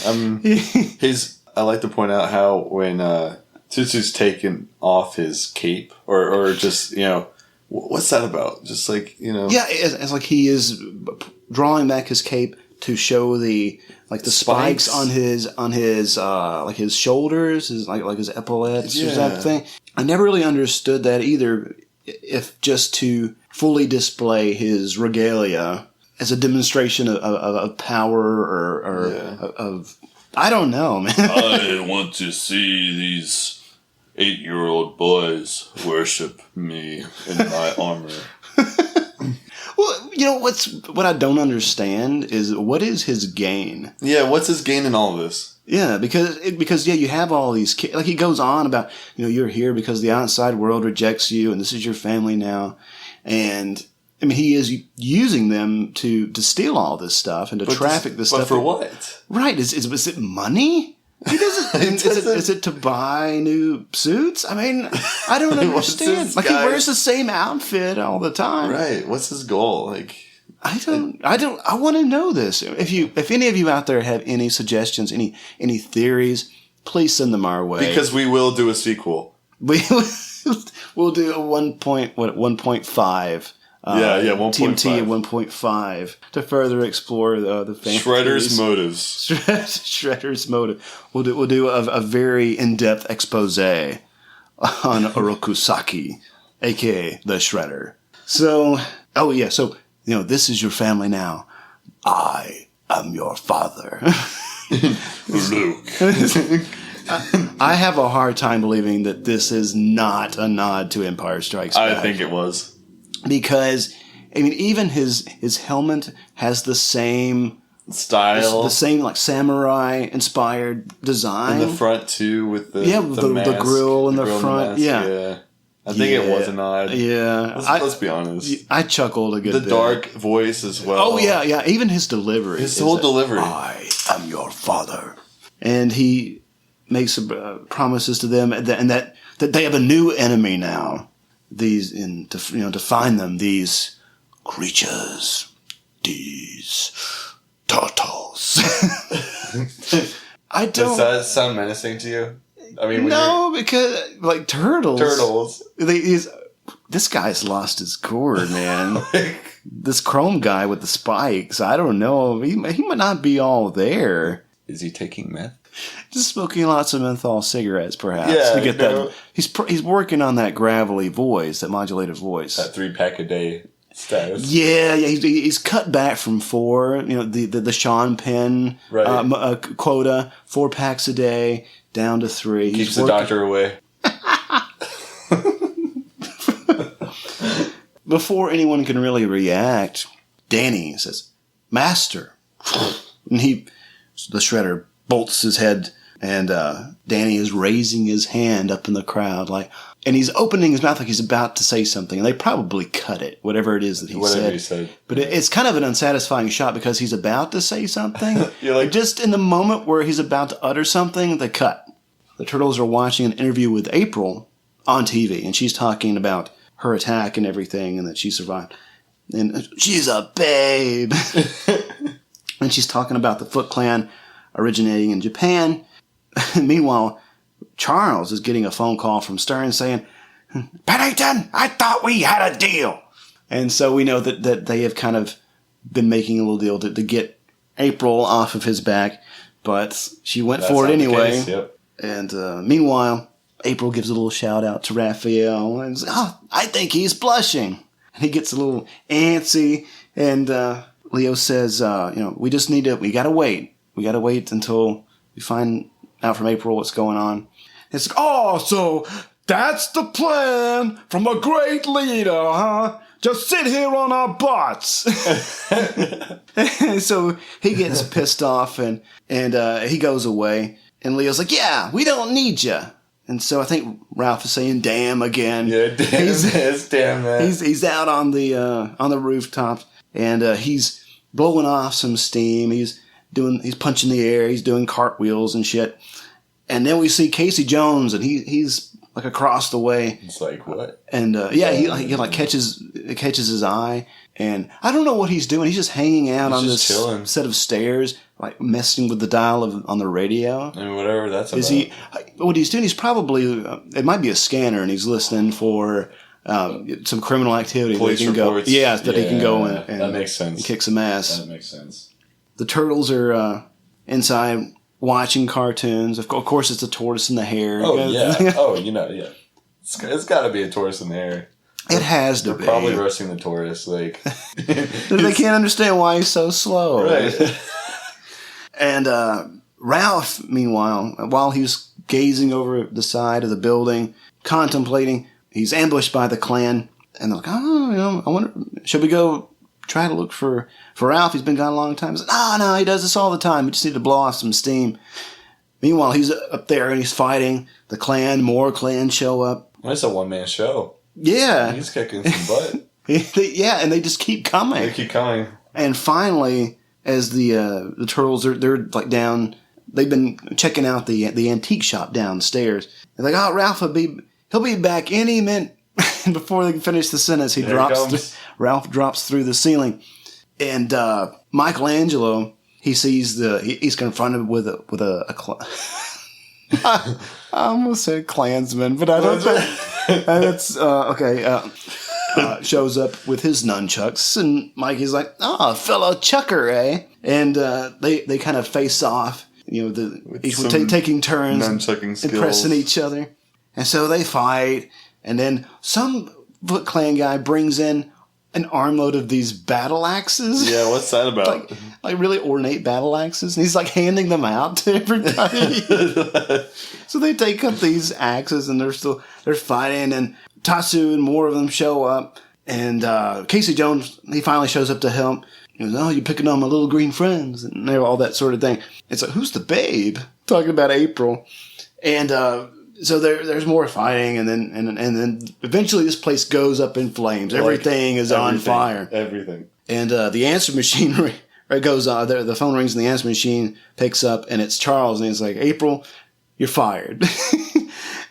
I like to point out how when Tutsu's taken off his cape, or just, what's that about? Just like, Yeah, it's like he is drawing back his cape to show the spikes on his like his shoulders, like his epaulets or something. I never really understood that either, if just to fully display his regalia as a demonstration of power or of I don't know, man. I want to see these 8-year-old boys worship me in my armor. Well, what I don't understand is, what is his gain? Yeah, what's his gain in all of this? Yeah, because you have all these kids. Like, he goes on about, you're here because the outside world rejects you, and this is your family now. And I mean, he is using them to steal all this stuff and to traffic this stuff. But for what? Right? Is it money? He doesn't. Is it to buy new suits? I mean, I don't understand. Like, he wears the same outfit all the time. Right? What's his goal? Like, I want to know this. If any of you out there have any suggestions, any theories, please send them our way. Because we will do a sequel. We'll do a 1.5. 1.5. TMT at 1.5 to further explore the Shredder's motives. Shredder's motive. We'll do a very in-depth expose on Orokusaki, aka the Shredder. So, this is your family now. I am your father. Luke. I have a hard time believing that this is not a nod to Empire Strikes Back. I think it was. Because, I mean, even his helmet has the same style, the same like samurai inspired design in the front too, with the the grill in the front. Yeah. I think it was a nod. Yeah, let's be honest. I chuckled a good bit. The dark voice as well. Oh yeah. Even his delivery. His whole delivery. I am your father, and he makes promises to them and that they have a new enemy now. To find them, these creatures, these turtles. I don't. Does that sound menacing to you? I mean, no, because like turtles. This guy's lost his gourd, man. This chrome guy with the spikes. I don't know. He might not be all there. Is he taking meth? Just smoking lots of menthol cigarettes, perhaps, to get that. He's working on that gravelly voice, that modulated voice. That 3-pack a day status. Yeah. He's cut back from 4. The Sean Penn quota, 4 packs a day, down to 3. Keeps the doctor away. Before anyone can really react, Danny says, "Master," and the Shredder bolts his head, and Danny is raising his hand up in the crowd, and he's opening his mouth like he's about to say something, and they probably cut it, whatever it is that he said. But it's kind of an unsatisfying shot because he's about to say something. Just in the moment where he's about to utter something, they cut. The Turtles are watching an interview with April on TV, and she's talking about her attack and everything, and that she survived. And she's a babe. And she's talking about the Foot Clan originating in Japan. Meanwhile, Charles is getting a phone call from Stern saying, "Pennington, I thought we had a deal." And so we know that they have kind of been making a little deal to get April off of his back, but she went for it anyway. Yep. And meanwhile, April gives a little shout out to Raphael and says, "I think he's blushing." And he gets a little antsy, and Leo says, we gotta wait. We gotta wait until we find out from April what's going on. It's like, so that's the plan from a great leader, huh? Just sit here on our butts. So he gets pissed off and he goes away. And Leo's like, "Yeah, we don't need you." And so I think Ralph is saying "damn" again. Yeah, damn man. He's out on the rooftop, and he's blowing off some steam. He's punching the air. He's doing cartwheels and shit. And then we see Casey Jones, and he's like across the way. It's like, what? And he catches his eye, and I don't know what he's doing. He's just hanging out on this set of stairs, like messing with the dial on the radio. I mean, whatever that's about. What he's doing? He's probably it might be a scanner, and he's listening for some criminal activity. Police that he can reports. He can go and that makes sense. And kick some ass. That makes sense. The Turtles are inside watching cartoons. Of course, it's a tortoise in the hare. Oh yeah. Yeah. It's got to be a tortoise in the hair. It has to be. They're probably roasting the tortoise. Like they can't understand why he's so slow. Right. And Ralph, meanwhile, while he's gazing over the side of the building, contemplating, he's ambushed by the clan. And they're like, I wonder, should we go try to look for Ralph? He's been gone a long time. He's like, no, he does this all the time. We just need to blow off some steam. Meanwhile, he's up there and he's fighting the clan. More clans show up. Well, it's a one-man show. Yeah. He's kicking some butt. Yeah, and they just keep coming. They keep coming. And finally, as the turtles they're like down, they've been checking out the antique shop downstairs. They're like, "Oh, Ralph he'll be back any minute." And before they can finish the sentence, Ralph drops through the ceiling, and Michelangelo he's confronted with a I almost said Klansman, but I don't think that's okay. Shows up with his nunchucks, and Mikey's like, "Oh, fellow chucker, eh?" And they kind of face off, each one taking turns impressing each other. And so they fight, and then some Foot Clan guy brings in an armload of these battle axes. Yeah, what's that about? like really ornate battle axes. And he's like handing them out to everybody. So they take up these axes, and they're fighting, and Tatsu and more of them show up, and Casey Jones, he finally shows up to help. He goes, "Oh, you're picking on my little green friends," and all that sort of thing. It's like, who's the babe? Talking about April. And so there's more fighting, and then eventually this place goes up in flames. Everything is on fire. Everything. And the answer machine goes on. The phone rings, and the answer machine picks up, and it's Charles, and he's like, "April, you're fired."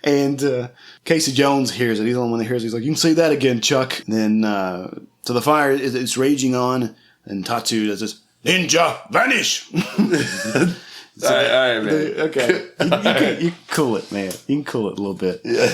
And Casey Jones hears it. He's the only one that hears it. He's like, "You can say that again, Chuck." And then, so the fire it's raging on, and Tatsu does this, "Ninja, vanish!" All right, man. Okay. You can cool it, man. You can cool it a little bit. Yeah.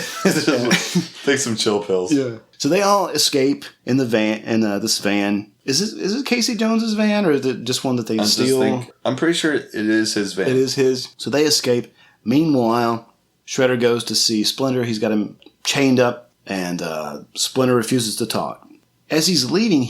Take some chill pills. Yeah. So they all escape in the van, this van. Is it Casey Jones's van, or is it just one that they steal? I'm pretty sure it is his van. It is his. So they escape. Meanwhile, Shredder goes to see Splinter. He's got him chained up, and Splinter refuses to talk. As he's leaving, the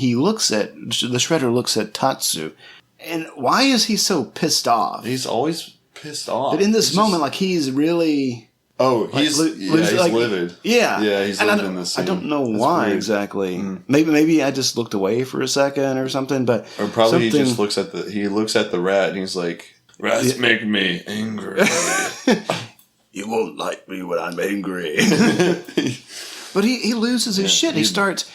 Shredder looks at Tatsu. And why is he so pissed off? He's always pissed off. But in this moment, he's really... Oh, he's livid. Yeah. Yeah, he's livid in this scene. I don't know why exactly. Maybe I just looked away for a second or something, but... Or probably he just looks at the rat, and he's like, "Rats make me angry." You won't like me when I'm angry. But he loses his shit. He starts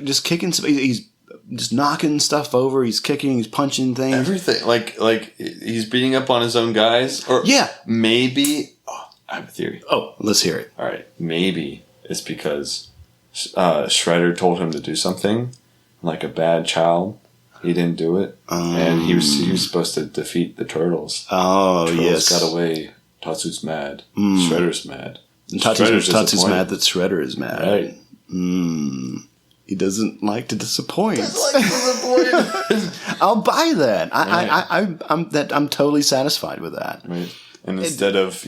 just kicking... He's just knocking stuff over. He's kicking. He's punching things. Everything. Like he's beating up on his own guys. Or maybe. Oh, I have a theory. Oh, let's hear it. All right. Maybe it's because Shredder told him to do something, like a bad child. He didn't do it, and he was supposed to defeat the turtles. Oh, Turtles got away. Tatsu's mad. Shredder's mad. And Tatsu's mad that Shredder is mad. Right. He doesn't like to disappoint. I'll buy that. I'm totally satisfied with that. Right. And instead of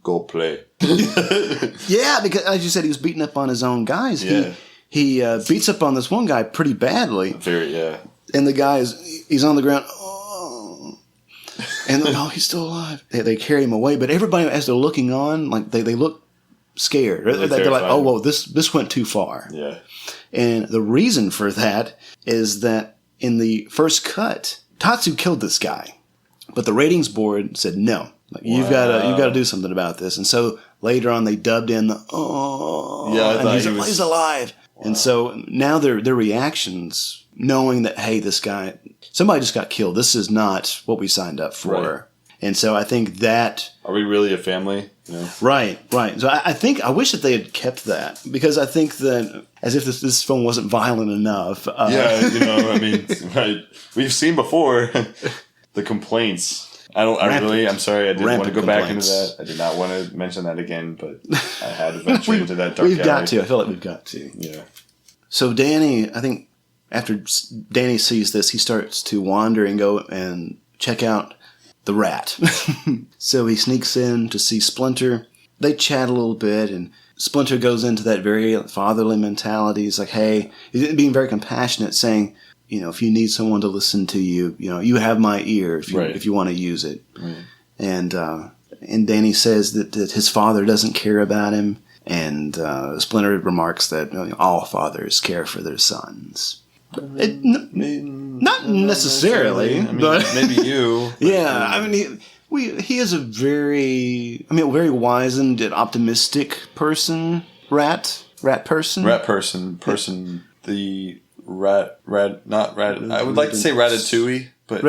go play. Yeah, because as you said, he was beating up on his own guys. Yeah. He beats up on this one guy pretty badly. And the guy he's on the ground. Oh, and he's still alive. They carry him away, but everybody as they're looking on, they look scared. They're like, "Oh, whoa, this went too far." Yeah. And the reason for that is that in the first cut, Tatsu killed this guy, but the ratings board said no. You've got to do something about this. And so later on, they dubbed in and he's alive. Wow. And so now their reactions, knowing that somebody just got killed. This is not what we signed up for. Right. And so I think that... Are we really a family? Right. So I wish that they had kept that, because I think that as if this film wasn't violent enough. Right. We've seen before the complaints. I'm sorry, I didn't want to go back into that. I did not want to mention that again, but I had to venture into that dark alley. We've got to. I feel like we've got to. Yeah. So Danny, I think after Danny sees this, he starts to wander and go and check out the rat. So he sneaks in to see Splinter. They chat a little bit, and Splinter goes into that very fatherly mentality. He's like, hey, he's being very compassionate, saying, if you need someone to listen to you, you have my ear if you want to use it. Right. And Danny says that his father doesn't care about him, and Splinter remarks that all fathers care for their sons. Not necessarily, but maybe you. Yeah, he is a very wizened and optimistic person. Rat person. The not rat. I would like to say Ratatouille, but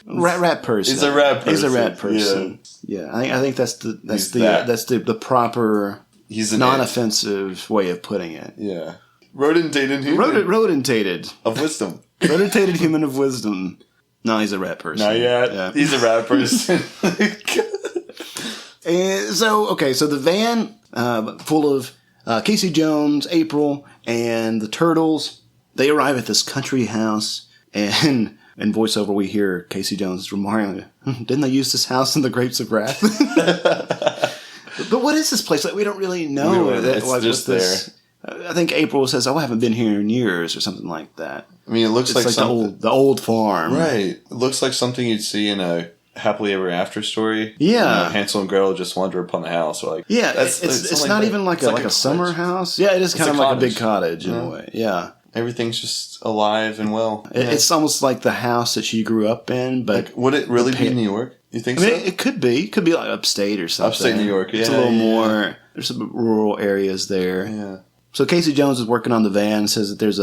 rat person. He's a rat person. He's a rat person. Yeah, I think that's the proper. He's an non-offensive way of putting it. Yeah, rodentated human. Rodentated of wisdom. Rodentated human of wisdom. No, he's a rat person. Not yet. Yeah. He's a rat person. And so the van full of Casey Jones, April, and the Turtles, they arrive at this country house, and in voiceover we hear Casey Jones remarking, "Didn't they use this house in the Grapes of Wrath?" But what is this place? Like, we don't really know. It's just there. I think April says, "I haven't been here in years," or something like that. I mean, it looks like the old farm, right? It looks like something you'd see in a happily ever after story. Yeah, Hansel and Gretel just wander upon the house. Or it's not even like a summer house. Yeah, it is kind of like a big cottage in a way. Yeah, everything's just alive and well. It's almost like the house that she grew up in. But like, would it really be New York? You think so? It could be. It could be like upstate or something. Upstate New York. Yeah, it's a little more. There's some rural areas there. Yeah. So Casey Jones is working on the van and says that there's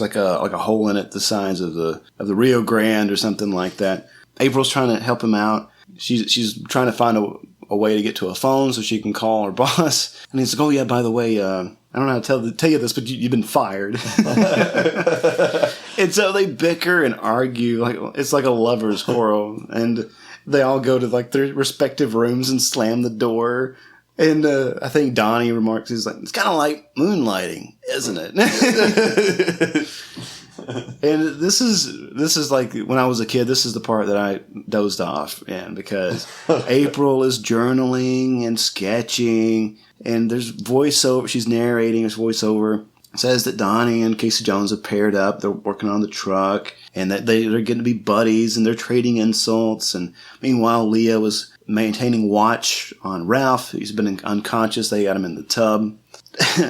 like a hole in it the size of the Rio Grande or something like that. April's trying to help him out. She's trying to find a way to get to a phone so she can call her boss. And he's like, "Oh yeah, by the way, I don't know how to tell you this, but you've been fired." And so they bicker and argue like it's like a lovers' quarrel, and they all go to like their respective rooms and slam the door. And I think Donnie remarks, he's like, "It's kind of like moonlighting, isn't it?" And this is like when I was a kid. This is the part that I dozed off in because April is journaling and sketching, and there's voiceover. She's narrating. There's voiceover. It says that Donnie and Casey Jones have paired up. They're working on the truck, and that they're going to be buddies, and they're trading insults. And meanwhile, Leah was maintaining watch on Ralph. He's been unconscious. They got him in the tub.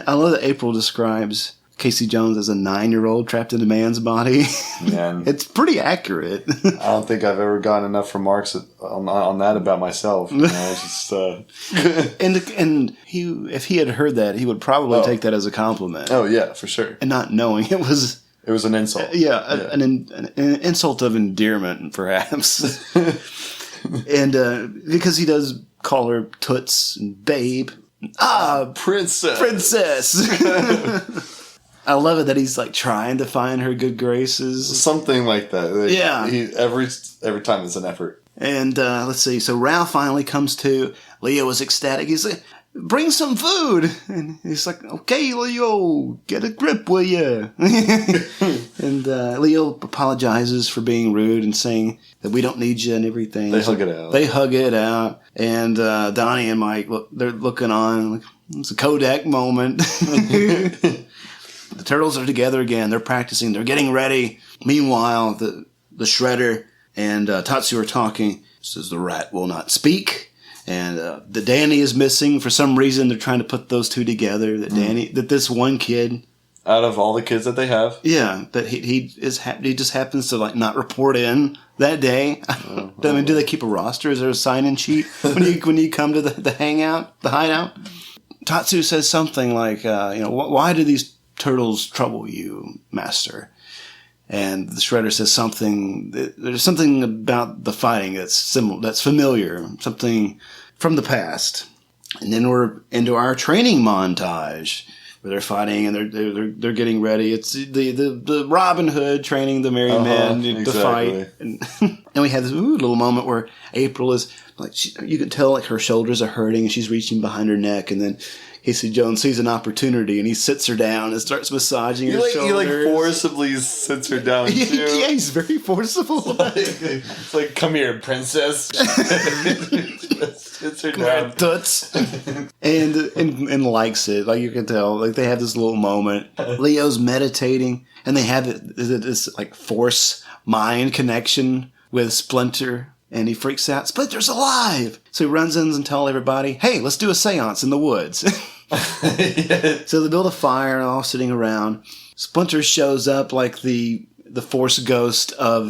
I love that April describes Casey Jones as a 9-year-old trapped in a man's body. Man. It's pretty accurate. I don't think I've ever gotten enough remarks on that about myself. You know, it's just, and if he had heard that, he would probably take that as a compliment. Oh yeah, for sure. And not knowing it was an insult. An insult of endearment, perhaps. And because he does call her Toots and Babe. Princess. I love it that he's like trying to find her good graces. Something like that. Like, yeah. Every time it's an effort. And let's see. So Ralph finally comes to. Leo is ecstatic. He's like, "Bring some food." And he's like, "Okay, Leo, get a grip, will you?" And Leo apologizes for being rude and saying that we don't need you and everything. They hug it out. And Donnie and Mike, they're looking on. Like, it's a Kodak moment. The Turtles are together again. They're practicing. They're getting ready. Meanwhile, the Shredder and Tatsu are talking. Says the rat will not speak. And the Danny is missing. For some reason, they're trying to put those two together. That this one kid, out of all the kids that they have, that he just happens to like not report in that day. I mean, do they keep a roster? Is there a sign-in sheet when you come to the hangout, the hideout? Tatsu says something like, why do these turtles trouble you, master? And the Shredder says something. There's something about the fighting that's familiar, something from the past. And then we're into our training montage where they're fighting and they're getting ready. It's the Robin Hood training the merry men to fight. And we have this little moment where April is like, you can tell like her shoulders are hurting and she's reaching behind her neck, and then Casey Jones sees an opportunity and he sits her down and starts massaging her shoulders. He forcibly sits her down too. Yeah, he's very forcible. It's like, "Come here, princess." Sits her down. Toots. and likes it. Like you can tell. Like they have this little moment. Leo's meditating and they have this like force mind connection with Splinter. And he freaks out. Splinter's alive! So he runs in and tells everybody, "Hey, let's do a seance in the woods." So they build a fire and all sitting around. Splinter shows up like the the Force ghost of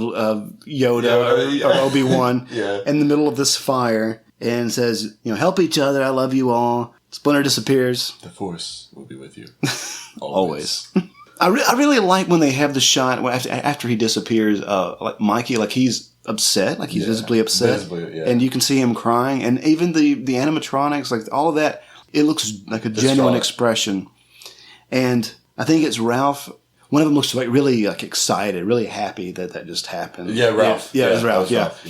Yoda or Obi-Wan in the middle of this fire and says, help each other. I love you all. Splinter disappears. The Force will be with you. Always. I really like when they have the shot after he disappears, like Mikey, like he's upset, like he's visibly upset. And you can see him crying. And even the animatronics, like all of that, it looks like a genuine expression. And I think it's Ralph. One of them looks like really like excited, really happy that just happened. Yeah, Ralph. Yeah, it was Ralph. Ralph.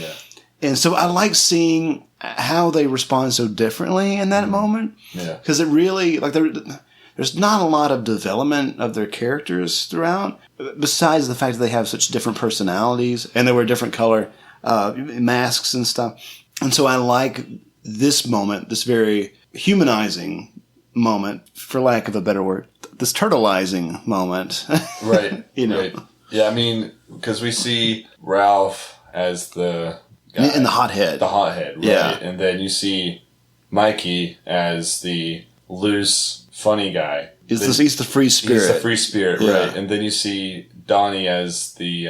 And so I like seeing how they respond so differently in that moment. Yeah. Because it really, like, there's not a lot of development of their characters throughout, besides the fact that they have such different personalities and they wear different color masks and stuff. And so I like this moment, this very humanizing moment, for lack of a better word, this turtleizing moment. Right. Right. Yeah, I mean, because we see Ralph as the guy. And the hothead. The hothead, right. Yeah. And then you see Mikey as the loose, funny guy. He's the free spirit. He's the free spirit, right. And then you see Donnie as the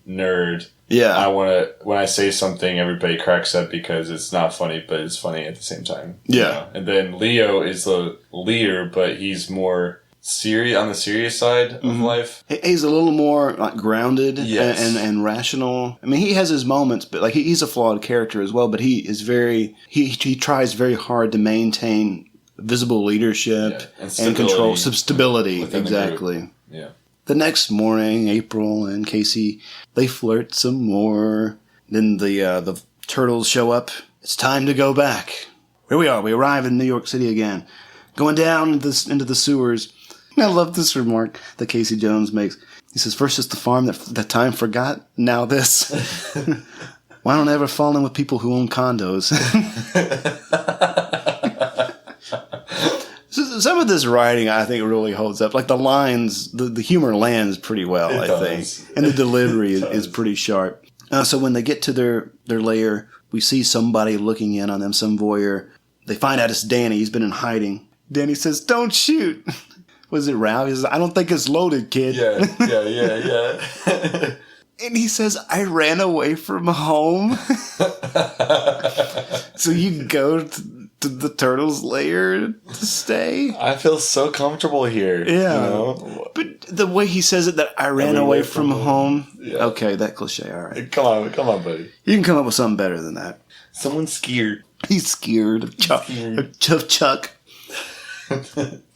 nerd. Yeah. When I say something, everybody cracks up because it's not funny, but it's funny at the same time. Yeah. And then Leo is the leader, but he's more on the serious side of life. He's a little more like grounded and rational. I mean, he has his moments, but like he's a flawed character as well. But he is he tries very hard to maintain visible leadership and control, stability. Exactly. Yeah. The next morning, April and Casey, they flirt some more. Then the turtles show up. It's time to go back. Here we are. We arrive in New York City again. Going down into the sewers. And I love this remark that Casey Jones makes. He says, first it's the farm that time forgot. Now this. Why don't I ever fall in with people who own condos? Some of this writing, I think, really holds up. Like the lines, the humor lands pretty well, I think. And the delivery is pretty sharp. So when they get to their lair, we see somebody looking in on them, some voyeur. They find out it's Danny. He's been in hiding. Danny says, don't shoot. Was it Ralph? He says, I don't think it's loaded, kid. Yeah. And he says, I ran away from home. So you go to the turtles' lair to stay? I feel so comfortable here. Yeah. But the way he says it, that I ran away from home. Yeah. Okay, that cliche, all right. Come on, buddy. You can come up with something better than that. Someone's scared. He's scared of Chuck.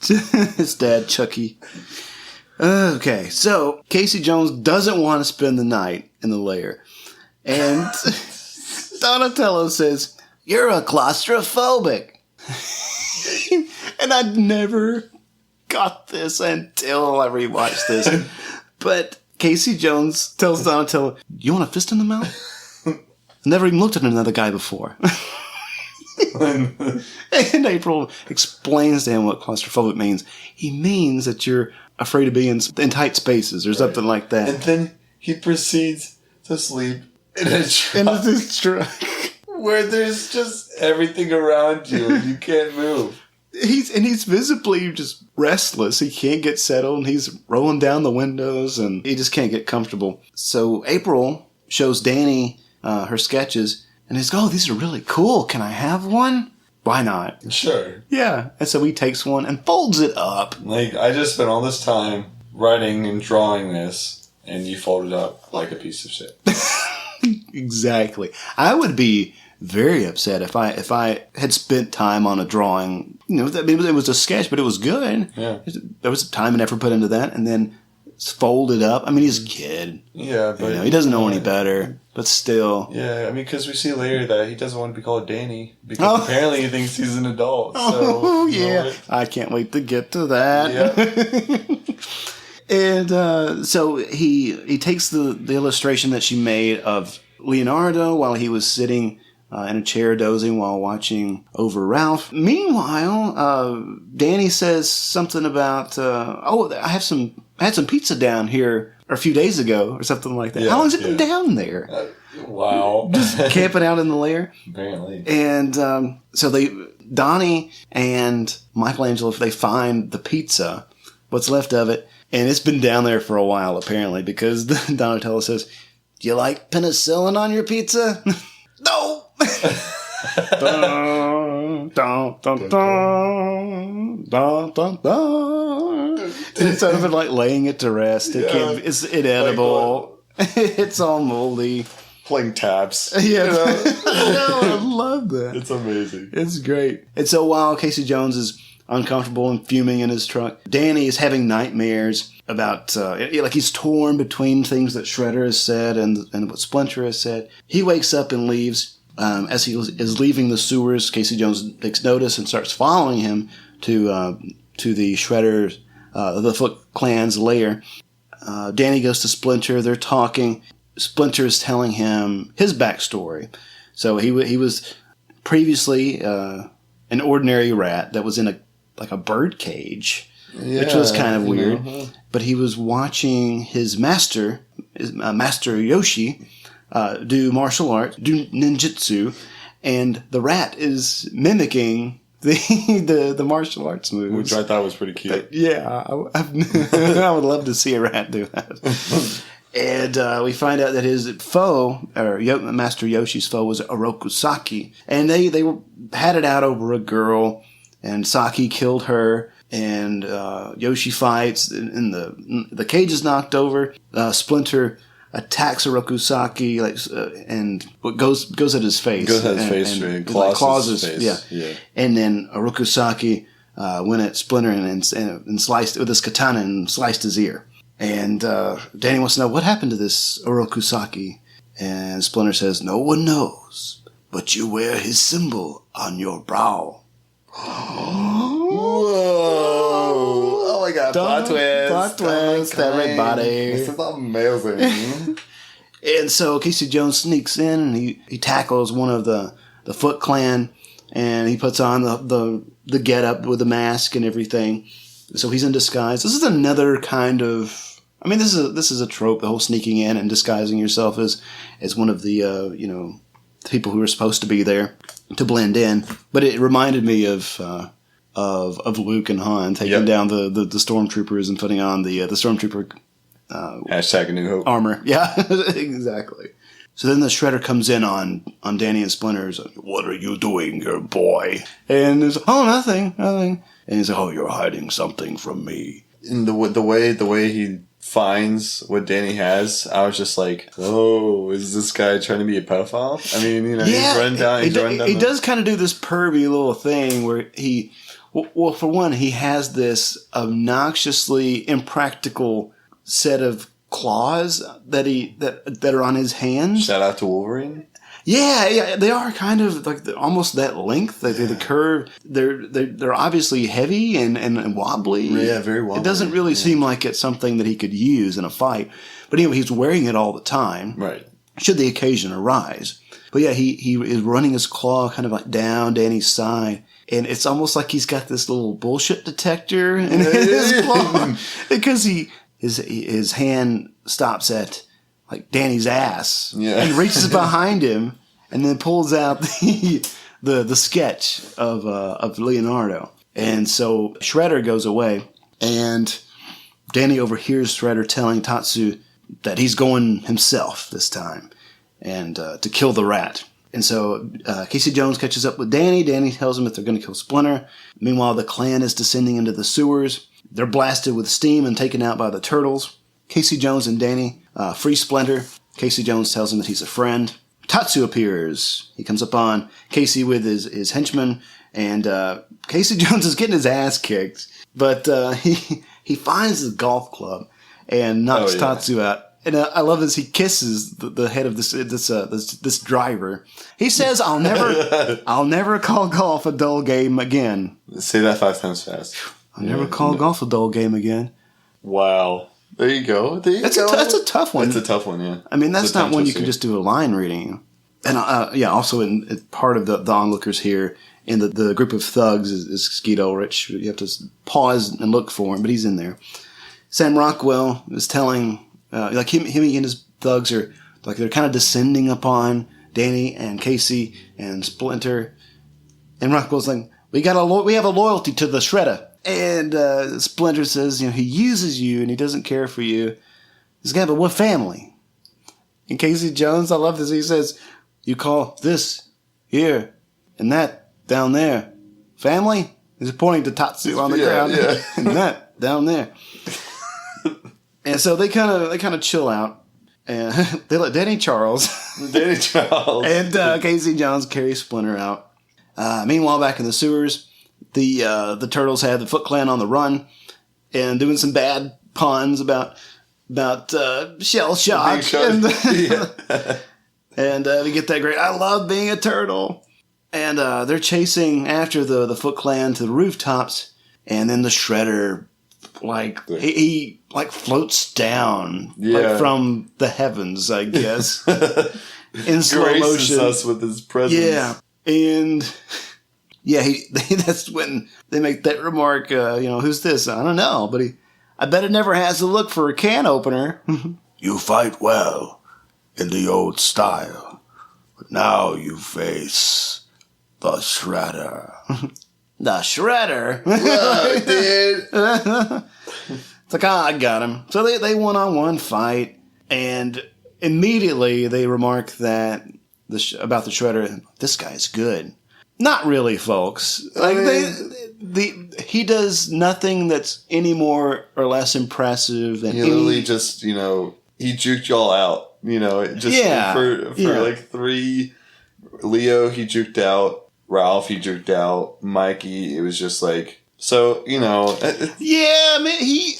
His dad, Chucky. Okay, so Casey Jones doesn't want to spend the night in the lair. And Donatello says, you're a claustrophobic. And I never got this until I rewatched this. But Casey Jones tells Donatello, you want a fist in the mouth? Never even looked at another guy before. And April explains to him what claustrophobic means. He means that you're afraid of being in tight spaces or something like that. And then he proceeds to sleep in a truck. In this truck. Where there's just everything around you and you can't move. He's visibly just restless. He can't get settled and he's rolling down the windows and he just can't get comfortable. So April shows Danny her sketches and he's oh, these are really cool. Can I have one? Why not? Sure. Yeah. And so he takes one and folds it up. Like, I just spent all this time writing and drawing this and you fold it up like a piece of shit. Exactly. I would be very upset if I had spent time on a drawing. It was a sketch, but it was good. Yeah. There was time and effort put into that, and then it's folded up. I mean, he's a kid. Yeah, but he doesn't know any better. But still. Yeah, I mean, because we see later that he doesn't want to be called Danny because apparently he thinks he's an adult. Oh, yeah. I can't wait to get to that. Yeah. And so he takes the illustration that she made of Leonardo while he was sitting in a chair dozing while watching over Ralph. Meanwhile, Danny says something about, I had some pizza down here a few days ago or something like that. Yeah, how long has it been down there? Wow. Just camping out in the lair. Apparently. And so Donnie and Michelangelo, they find the pizza, what's left of it, And it's been down there for a while, apparently, because Donatello says, "Do you like penicillin on your pizza?" No! Dun, dun, dun, dun, dun, dun, dun. And it's sort of like laying it to rest. It's inedible. It's all moldy. Playing taps. Yeah. I love that. It's amazing. It's great. And so while Casey Jones is uncomfortable and fuming in his truck, Danny is having nightmares about, like he's torn between things that Shredder has said and what Splinter has said. He wakes up and leaves. As he is leaving the sewers, Casey Jones takes notice and starts following him to the Shredder, the Foot Clan's lair. Danny goes to Splinter. They're talking. Splinter is telling him his backstory. So he was previously an ordinary rat that was in a bird cage, which was kind of weird. But he was watching his master, Master Yoshi, do martial arts, do ninjutsu, and the rat is mimicking the martial arts moves, which I thought was pretty cute. I would love to see a rat do that. And we find out that his foe, or Master Yoshi's foe, was Oroku Saki. And they had it out over a girl, and Saki killed her, and Yoshi fights, and the cage is knocked over. Splinter attacks Oroku Saki, and goes at his face. Goes at his face, and claws his face. Yeah. And then Oroku Saki went at Splinter and sliced with his katana and sliced his ear. And Danny wants to know what happened to this Oroku Saki. And Splinter says, "No one knows, but you wear his symbol on your brow." Whoa! Oh my god! Plot twist, everybody. This is amazing. And so Casey Jones sneaks in and he tackles one of the Foot Clan, and he puts on the getup with the mask and everything. So he's in disguise. This is another kind of, I mean, this is a trope, the whole sneaking in and disguising yourself as one of the people who are supposed to be there to blend in. But it reminded me of Luke and Han taking down the stormtroopers and putting on the stormtrooper hashtag A New Hope armor. Yeah, exactly. So then the Shredder comes in on Danny and Splinter. He's like, "What are you doing here, boy?" And he's like, "Oh, nothing. And he's like, "Oh, you're hiding something from me." And the way he finds what Danny has, I was just like, "Oh, is this guy trying to be a pedophile?" I mean, he's running down. He does kind of do this pervy little thing where well, for one, he has this obnoxiously impractical set of claws that are on his hands. Shout out to Wolverine. Yeah, they are kind of like almost that length. The curve. They're obviously heavy and wobbly. Yeah, very wobbly. It doesn't really seem like it's something that he could use in a fight. But anyway, he's wearing it all the time. Right. Should the occasion arise. But yeah, he is running his claw kind of like down Danny's side. And it's almost like he's got this little bullshit detector in his claw. Because his hand stops at like Danny's ass and reaches behind him and then pulls out the sketch of Leonardo. And so Shredder goes away, and Danny overhears Shredder telling Tatsu that he's going himself this time and to kill the rat. And so Casey Jones catches up with Danny. Danny tells him that they're going to kill Splinter. Meanwhile, the clan is descending into the sewers. They're blasted with steam and taken out by the turtles. Casey Jones and Danny free Splinter. Casey Jones tells him that he's a friend. Tatsu appears. He comes upon Casey with his henchmen, and Casey Jones is getting his ass kicked. But he finds the golf club and knocks Tatsu out. And I love this. He kisses the head of this driver. He says, "I'll never call golf a dull game again." Say that 5 times fast. I'll never call golf a dull game again. Wow. There you go. That's a tough one. It's a tough one, yeah. I mean, that's not one you can just do a line reading. And also in part of the onlookers here in the group of thugs is Skeet Ulrich. You have to pause and look for him, but he's in there. Sam Rockwell is telling, like him and his thugs are like they're kind of descending upon Danny and Casey and Splinter. And Rockwell's like, we have a loyalty to the Shredder. And Splinter says, he uses you and he doesn't care for you. He's got, but what family? And Casey Jones, I love this. He says, you call this here and that down there family? He's pointing to Tatsu on the ground. Yeah. And that down there. And so they kind of chill out. And they let Danny Charles and Casey Jones carry Splinter out. Meanwhile, back in the sewers, the Turtles had the Foot Clan on the run and doing some bad puns about shell shock. And we get that great, I love being a turtle. And they're chasing after the Foot Clan to the rooftops. And then the Shredder, he floats down from the heavens, I guess, in slow motion. Us with his presence. Yeah. And that's when they make that remark, who's this? I don't know, but I bet it never has to look for a can opener. You fight well in the old style, but now you face the Shredder. The Shredder? Whoa, dude. It's like, I got him. So they one-on-one fight, and immediately they remark that about the Shredder, this guy's good. Not really, folks. He does nothing that's any more or less impressive than he literally just, he juked y'all out. For 3, Leo, he juked out. Ralph, he juked out. Mikey, it was just yeah, man,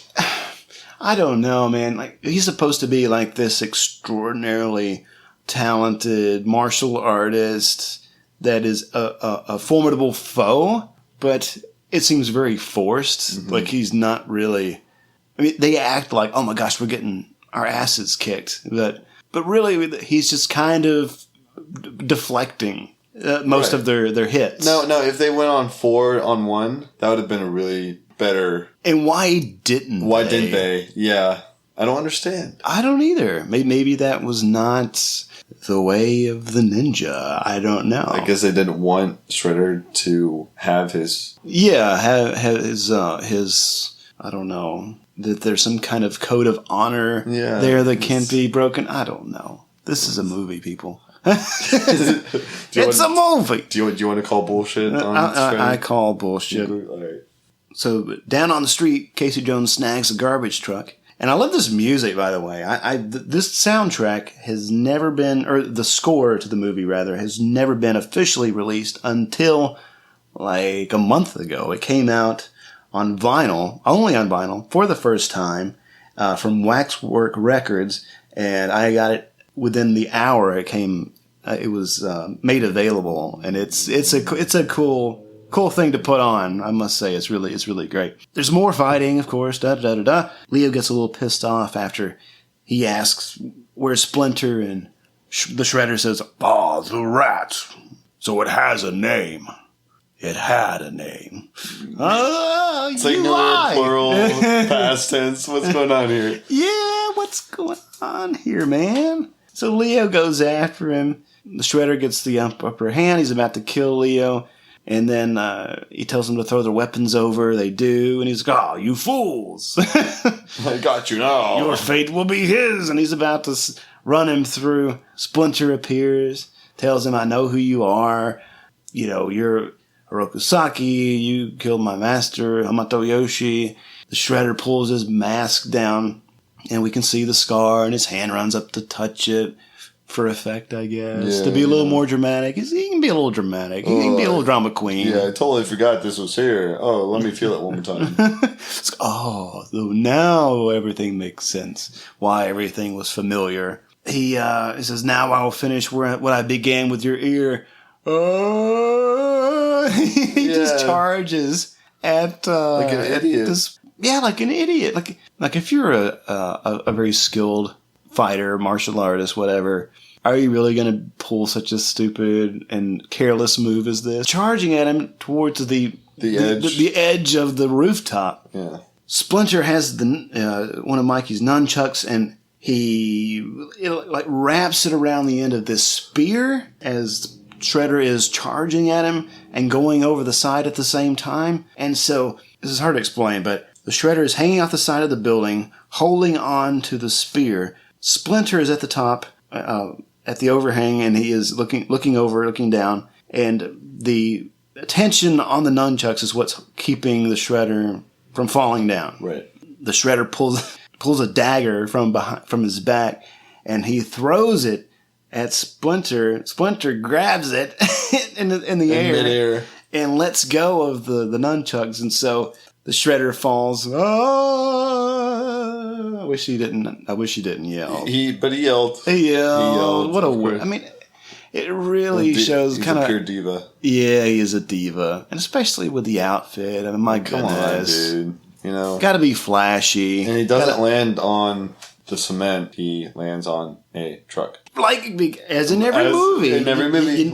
I don't know, man. He's supposed to be this extraordinarily talented martial artist that is a formidable foe, but it seems very forced. Mm-hmm. He's not really. They act like, oh my gosh, we're getting our asses kicked, but really, he's just kind of deflecting most of their hits. No, if they went on 4-on-1, that would have been a really better. And why didn't they? Yeah, I don't understand. I don't either. Maybe that was not the way of the ninja. I don't know. I guess they didn't want Shredder to have his. Yeah, have his. I don't know, that there's some kind of code of honor there that can't be broken. I don't know. This is a movie, people. It's a movie. Do you want to call bullshit on I call bullshit. All right. So down on the street, Casey Jones snags a garbage truck. And I love this music, by the way. This soundtrack has never been, or the score to the movie, rather, has never been officially released until a month ago. It came out on vinyl, only on vinyl, for the first time, from Waxwork Records. And I got it within the hour it came. It was made available, and it's a cool thing to put on. I must say, it's really great. There's more fighting, of course. Leo gets a little pissed off after he asks where's Splinter, and the Shredder says, the rat. So it has a name. It had a name. Oh, it's like plural, past tense. What's going on here? Yeah, what's going on here, man? So Leo goes after him. The Shredder gets the upper hand. He's about to kill Leo. And then he tells them to throw their weapons over. They do. And he's like, oh, you fools. I got you now. Your fate will be his. And he's about to run him through. Splinter appears. Tells him, I know who you are. You're Orokusaki. You killed my master, Hamato Yoshi. The Shredder pulls his mask down. And we can see the scar. And his hand runs up to touch it. For effect, I guess. To be a little more dramatic. He can be a little dramatic. He can be a little drama queen. Yeah, I totally forgot this was here. Oh, let me feel it one more time. Now everything makes sense. Why everything was familiar. He says, now I will finish what I began with your ear. He just charges at... like an idiot. Like an idiot. Like if you're a very skilled fighter, martial artist, whatever, are you really going to pull such a stupid and careless move as this? Charging at him towards the edge of the rooftop. Yeah. Splinter has one of Mikey's nunchucks, and he wraps it around the end of this spear as Shredder is charging at him and going over the side at the same time. And so this is hard to explain, but the Shredder is hanging off the side of the building, holding on to the spear. Splinter is at the top, at the overhang, and he is looking down. And the tension on the nunchucks is what's keeping the Shredder from falling down. Right. The Shredder pulls a dagger from his back, and he throws it at Splinter. Splinter grabs it in the air Mid-air. and lets go of the nunchucks, and so the Shredder falls. Oh, I wish he didn't yell. But he yelled. He yelled. What a word! I mean, it really shows kind of a pure diva. Yeah, he is a diva, and especially with the outfit. I mean, my goodness, dude. You know, got to be flashy. And he doesn't land on the cement. He lands on a truck. Like as in every movie. In every movie, you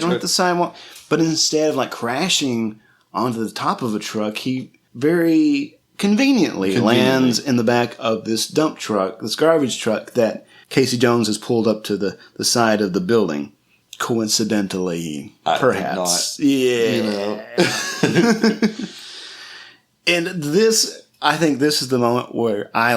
don't hit the sidewalk. But instead of like crashing onto the top of a truck, he very conveniently lands in the back of this dump truck, this garbage truck that Casey Jones has pulled up to the side of the building. Coincidentally, perhaps. Yeah. You know. And I think this is the moment where I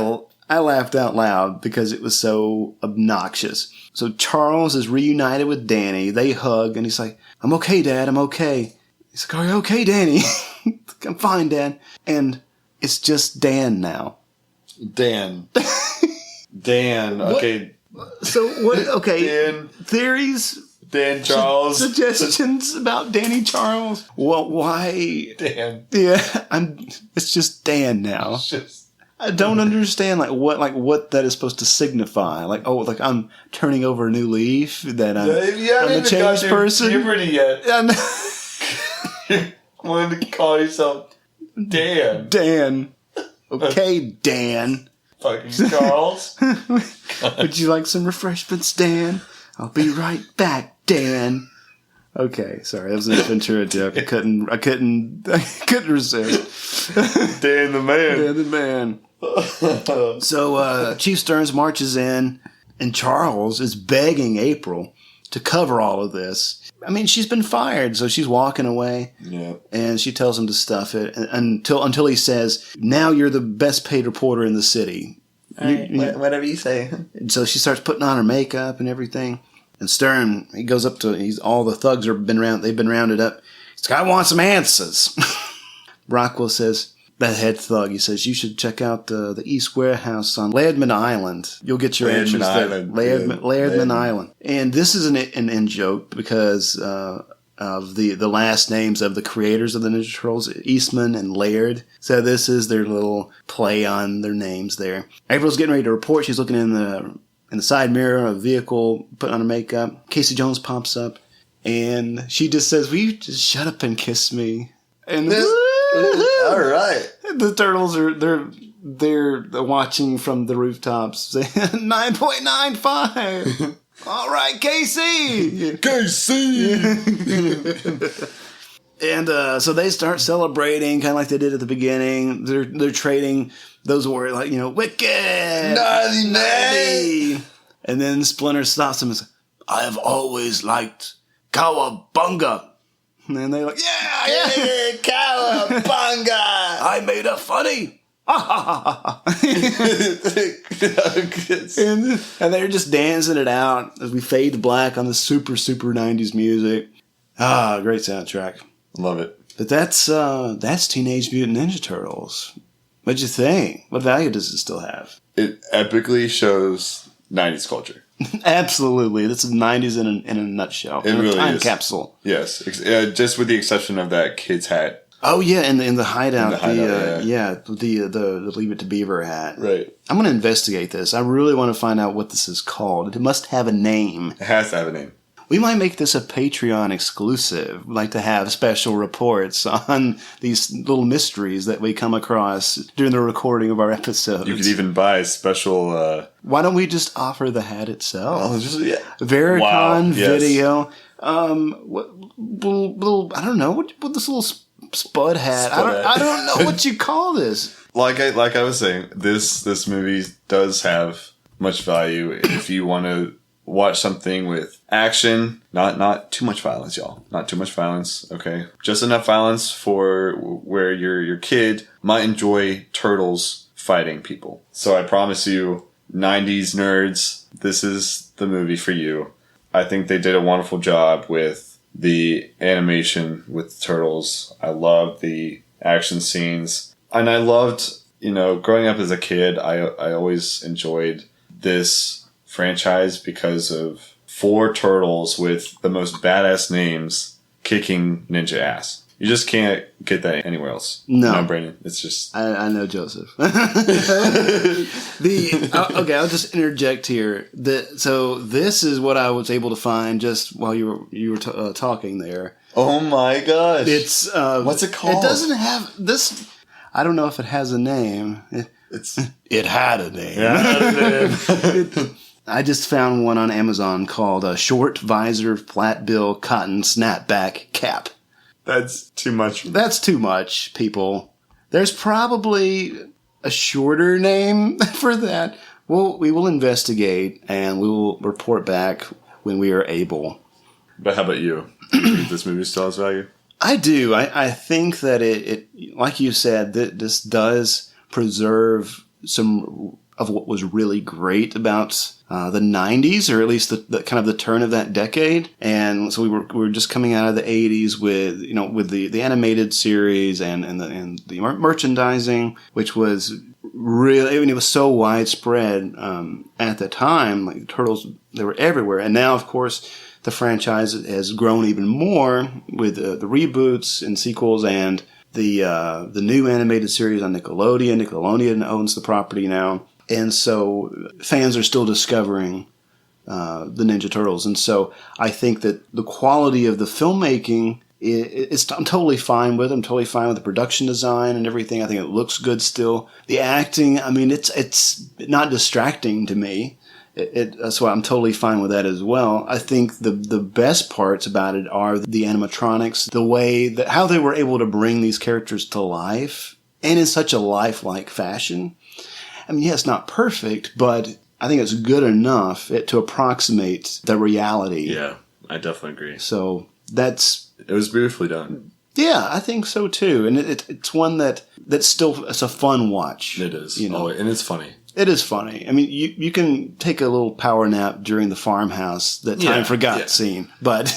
laughed out loud because it was so obnoxious. So Charles is reunited with Danny. They hug, and he's like, "I'm okay, Dad. I'm okay." He's like, "Are you okay, Danny?" "I'm fine, Dad." And it's just Dan now. Dan. Okay. So what? Okay. Dan. Theories. Dan Charles. Suggestions about Danny Charles. Well, why? Dan. Yeah, it's just Dan now. I don't understand what that is supposed to signify. Like I'm turning over a new leaf. That I'm a changed person. Puberty yet? You wanted to call yourself Dan. Dan. Okay, Dan. Fucking Charles. Would you like some refreshments, Dan? I'll be right back, Dan. Okay, sorry, that was an Ace Ventura joke. I couldn't resist. Dan the man. Dan the man. So Chief Stearns marches in, and Charles is begging April to cover all of this. I mean, she's been fired, so she's walking away. Yeah. And she tells him to stuff it until he says, "Now you're the best paid reporter in the city." Whatever you say. And so she starts putting on her makeup and everything. And Stern, he goes up to all the thugs they've been rounded up. He's like, "I want some answers." Rockwell says, that head thug, he says, "You should check out the East Warehouse on Lairdman Island. You'll get your answers there." Lairdman Island. And this is an in-joke because of the last names of the creators of the Ninja Turtles, Eastman and Laird. So this is their little play on their names there. April's getting ready to report. She's looking in the side mirror of a vehicle, putting on her makeup. Casey Jones pops up, and she just says, "Will you just shut up and kiss me?" And all right, the turtles they're watching from the rooftops, saying 9.95. All right, Casey. And so they start celebrating, kind of like they did at the beginning. They're trading those words, like, wicked, naughty. And then Splinter stops him and says, "I have always liked cowabunga." And then they're like, yeah, cowabunga. I made a funny. and they're just dancing it out as we fade to black on the super, super 90s music. Great soundtrack. Love it. But that's Teenage Mutant Ninja Turtles. What'd you think? What value does it still have? It epically shows 90s culture. Absolutely. That's the 90s in a nutshell. It really time is. Capsule. Yes. Just with the exception of that kid's hat. Oh, yeah, in the hideout. The Leave It to Beaver hat. Right. I'm going to investigate this. I really want to find out what this is called. It must have a name. It has to have a name. We might make this a Patreon exclusive. We'd like to have special reports on these little mysteries that we come across during the recording of our episodes. You could even buy special... Why don't we just offer the hat itself? Oh, Vericon video. Little, I don't know, what this little spud hat. I don't know what you call this. Like I was saying, this movie does have much value if you want to watch something with action, not too much violence, y'all. Not too much violence, okay? Just enough violence for where your kid might enjoy turtles fighting people. So I promise you, 90s nerds, this is the movie for you. I think they did a wonderful job with the animation with turtles. I loved the action scenes. And I loved, growing up as a kid, I always enjoyed this franchise because of 4 turtles with the most badass names kicking ninja ass. You just can't get that anywhere else. No, Brandon. It's just... I know Joseph. Okay, I'll just interject here. So this is what I was able to find just while you were talking there. Oh my gosh. It's... what's it called? It doesn't have... this. I don't know if it has a name. It had a name. I just found one on Amazon called a Short Visor Flat Bill Cotton Snapback Cap. That's too much. That's too much, people. There's probably a shorter name for that. Well, we will investigate and we will report back when we are able. But how about you? Do you think this movie still has value? I do. I think that it, like you said, that this does preserve some of what was really great about the 90s, or at least the kind of the turn of that decade. And so we were just coming out of the 80s with the animated series and the merchandising, which was really, it was so widespread at the time. Like the Turtles, they were everywhere. And now, of course, the franchise has grown even more with the reboots and sequels and the new animated series on Nickelodeon. Nickelodeon owns the property now. And so fans are still discovering the Ninja Turtles. And so I think that the quality of the filmmaking, I'm totally fine with. I'm totally fine with the production design and everything. I think it looks good still. The acting, I mean, it's not distracting to me. That's why I'm totally fine with that as well. I think the best parts about it are the animatronics, the way that how they were able to bring these characters to life and in such a lifelike fashion. I mean, yeah, it's not perfect, but I think it's good enough to approximate the reality. Yeah, I definitely agree. So it was beautifully done. Yeah, I think so too. And it's one that's still, it's a fun watch. It is. And it's funny. It is funny. I mean, you can take a little power nap during the farmhouse, that time forgot scene, but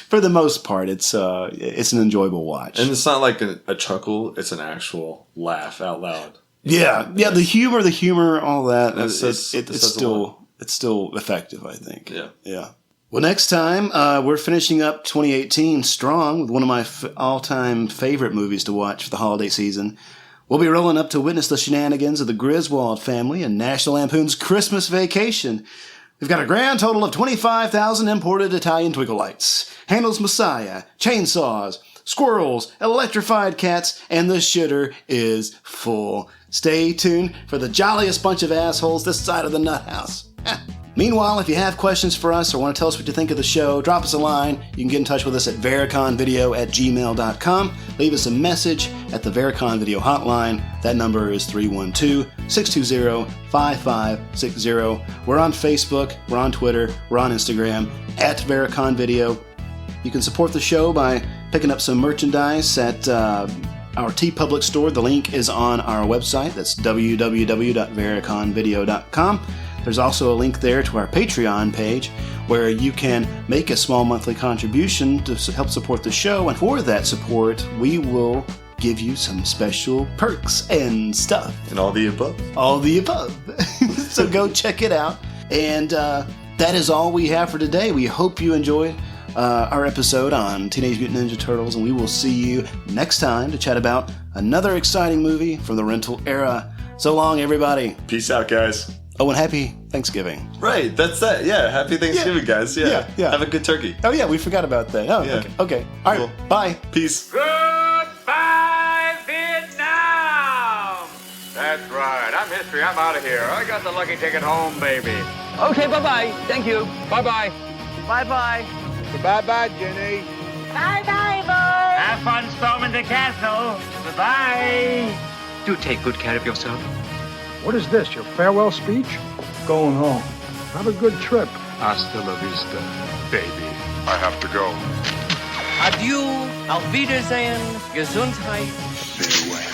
for the most part, it's an enjoyable watch. And it's not like a chuckle; it's an actual laugh out loud. Yeah. The humor, all that. It's still effective, I think. Yeah. Well, next time we're finishing up 2018 strong with one of my all-time favorite movies to watch for the holiday season. We'll be rolling up to witness the shenanigans of the Griswold family in National Lampoon's Christmas Vacation. We've got a grand total of 25,000 imported Italian twinkle lights, Handel's Messiah, chainsaws, squirrels, electrified cats, and the shitter is full. Stay tuned for the jolliest bunch of assholes this side of the nut house. Meanwhile, if you have questions for us or want to tell us what you think of the show, drop us a line. You can get in touch with us at VericonVideo@gmail.com. Leave us a message at the Vericon Video Hotline. That number is 312-620-5560. We're on Facebook, we're on Twitter, we're on Instagram, at Vericon Video. You can support the show by picking up some merchandise at our TeePublic store. The link is on our website. That's www.vericonvideo.com. There's also a link there to our Patreon page where you can make a small monthly contribution to help support the show. And for that support, we will give you some special perks and stuff. And all the above. All the above. So go check it out. And that is all we have for today. We hope you enjoyed our episode on Teenage Mutant Ninja Turtles, and we will see you next time to chat about another exciting movie from the rental era. So long, everybody. Peace out, guys. Oh, and happy Thanksgiving. Right, that's that. Yeah, happy Thanksgiving, guys. Yeah. Have a good turkey. Oh, yeah, we forgot about that. Oh, yeah. Okay. All right, bye. Peace. Goodbye, Vietnam! That's right. I'm history. I'm out of here. I got the lucky ticket home, baby. Okay, bye-bye. Thank you. Bye-bye. Bye-bye. Bye-bye, Jenny. Bye-bye, boys. Have fun storming the castle. Bye-bye. Do take good care of yourself. What is this, your farewell speech? Going home. Have a good trip. Hasta la vista, baby. I have to go. Adieu, auf Wiedersehen, Gesundheit. Farewell.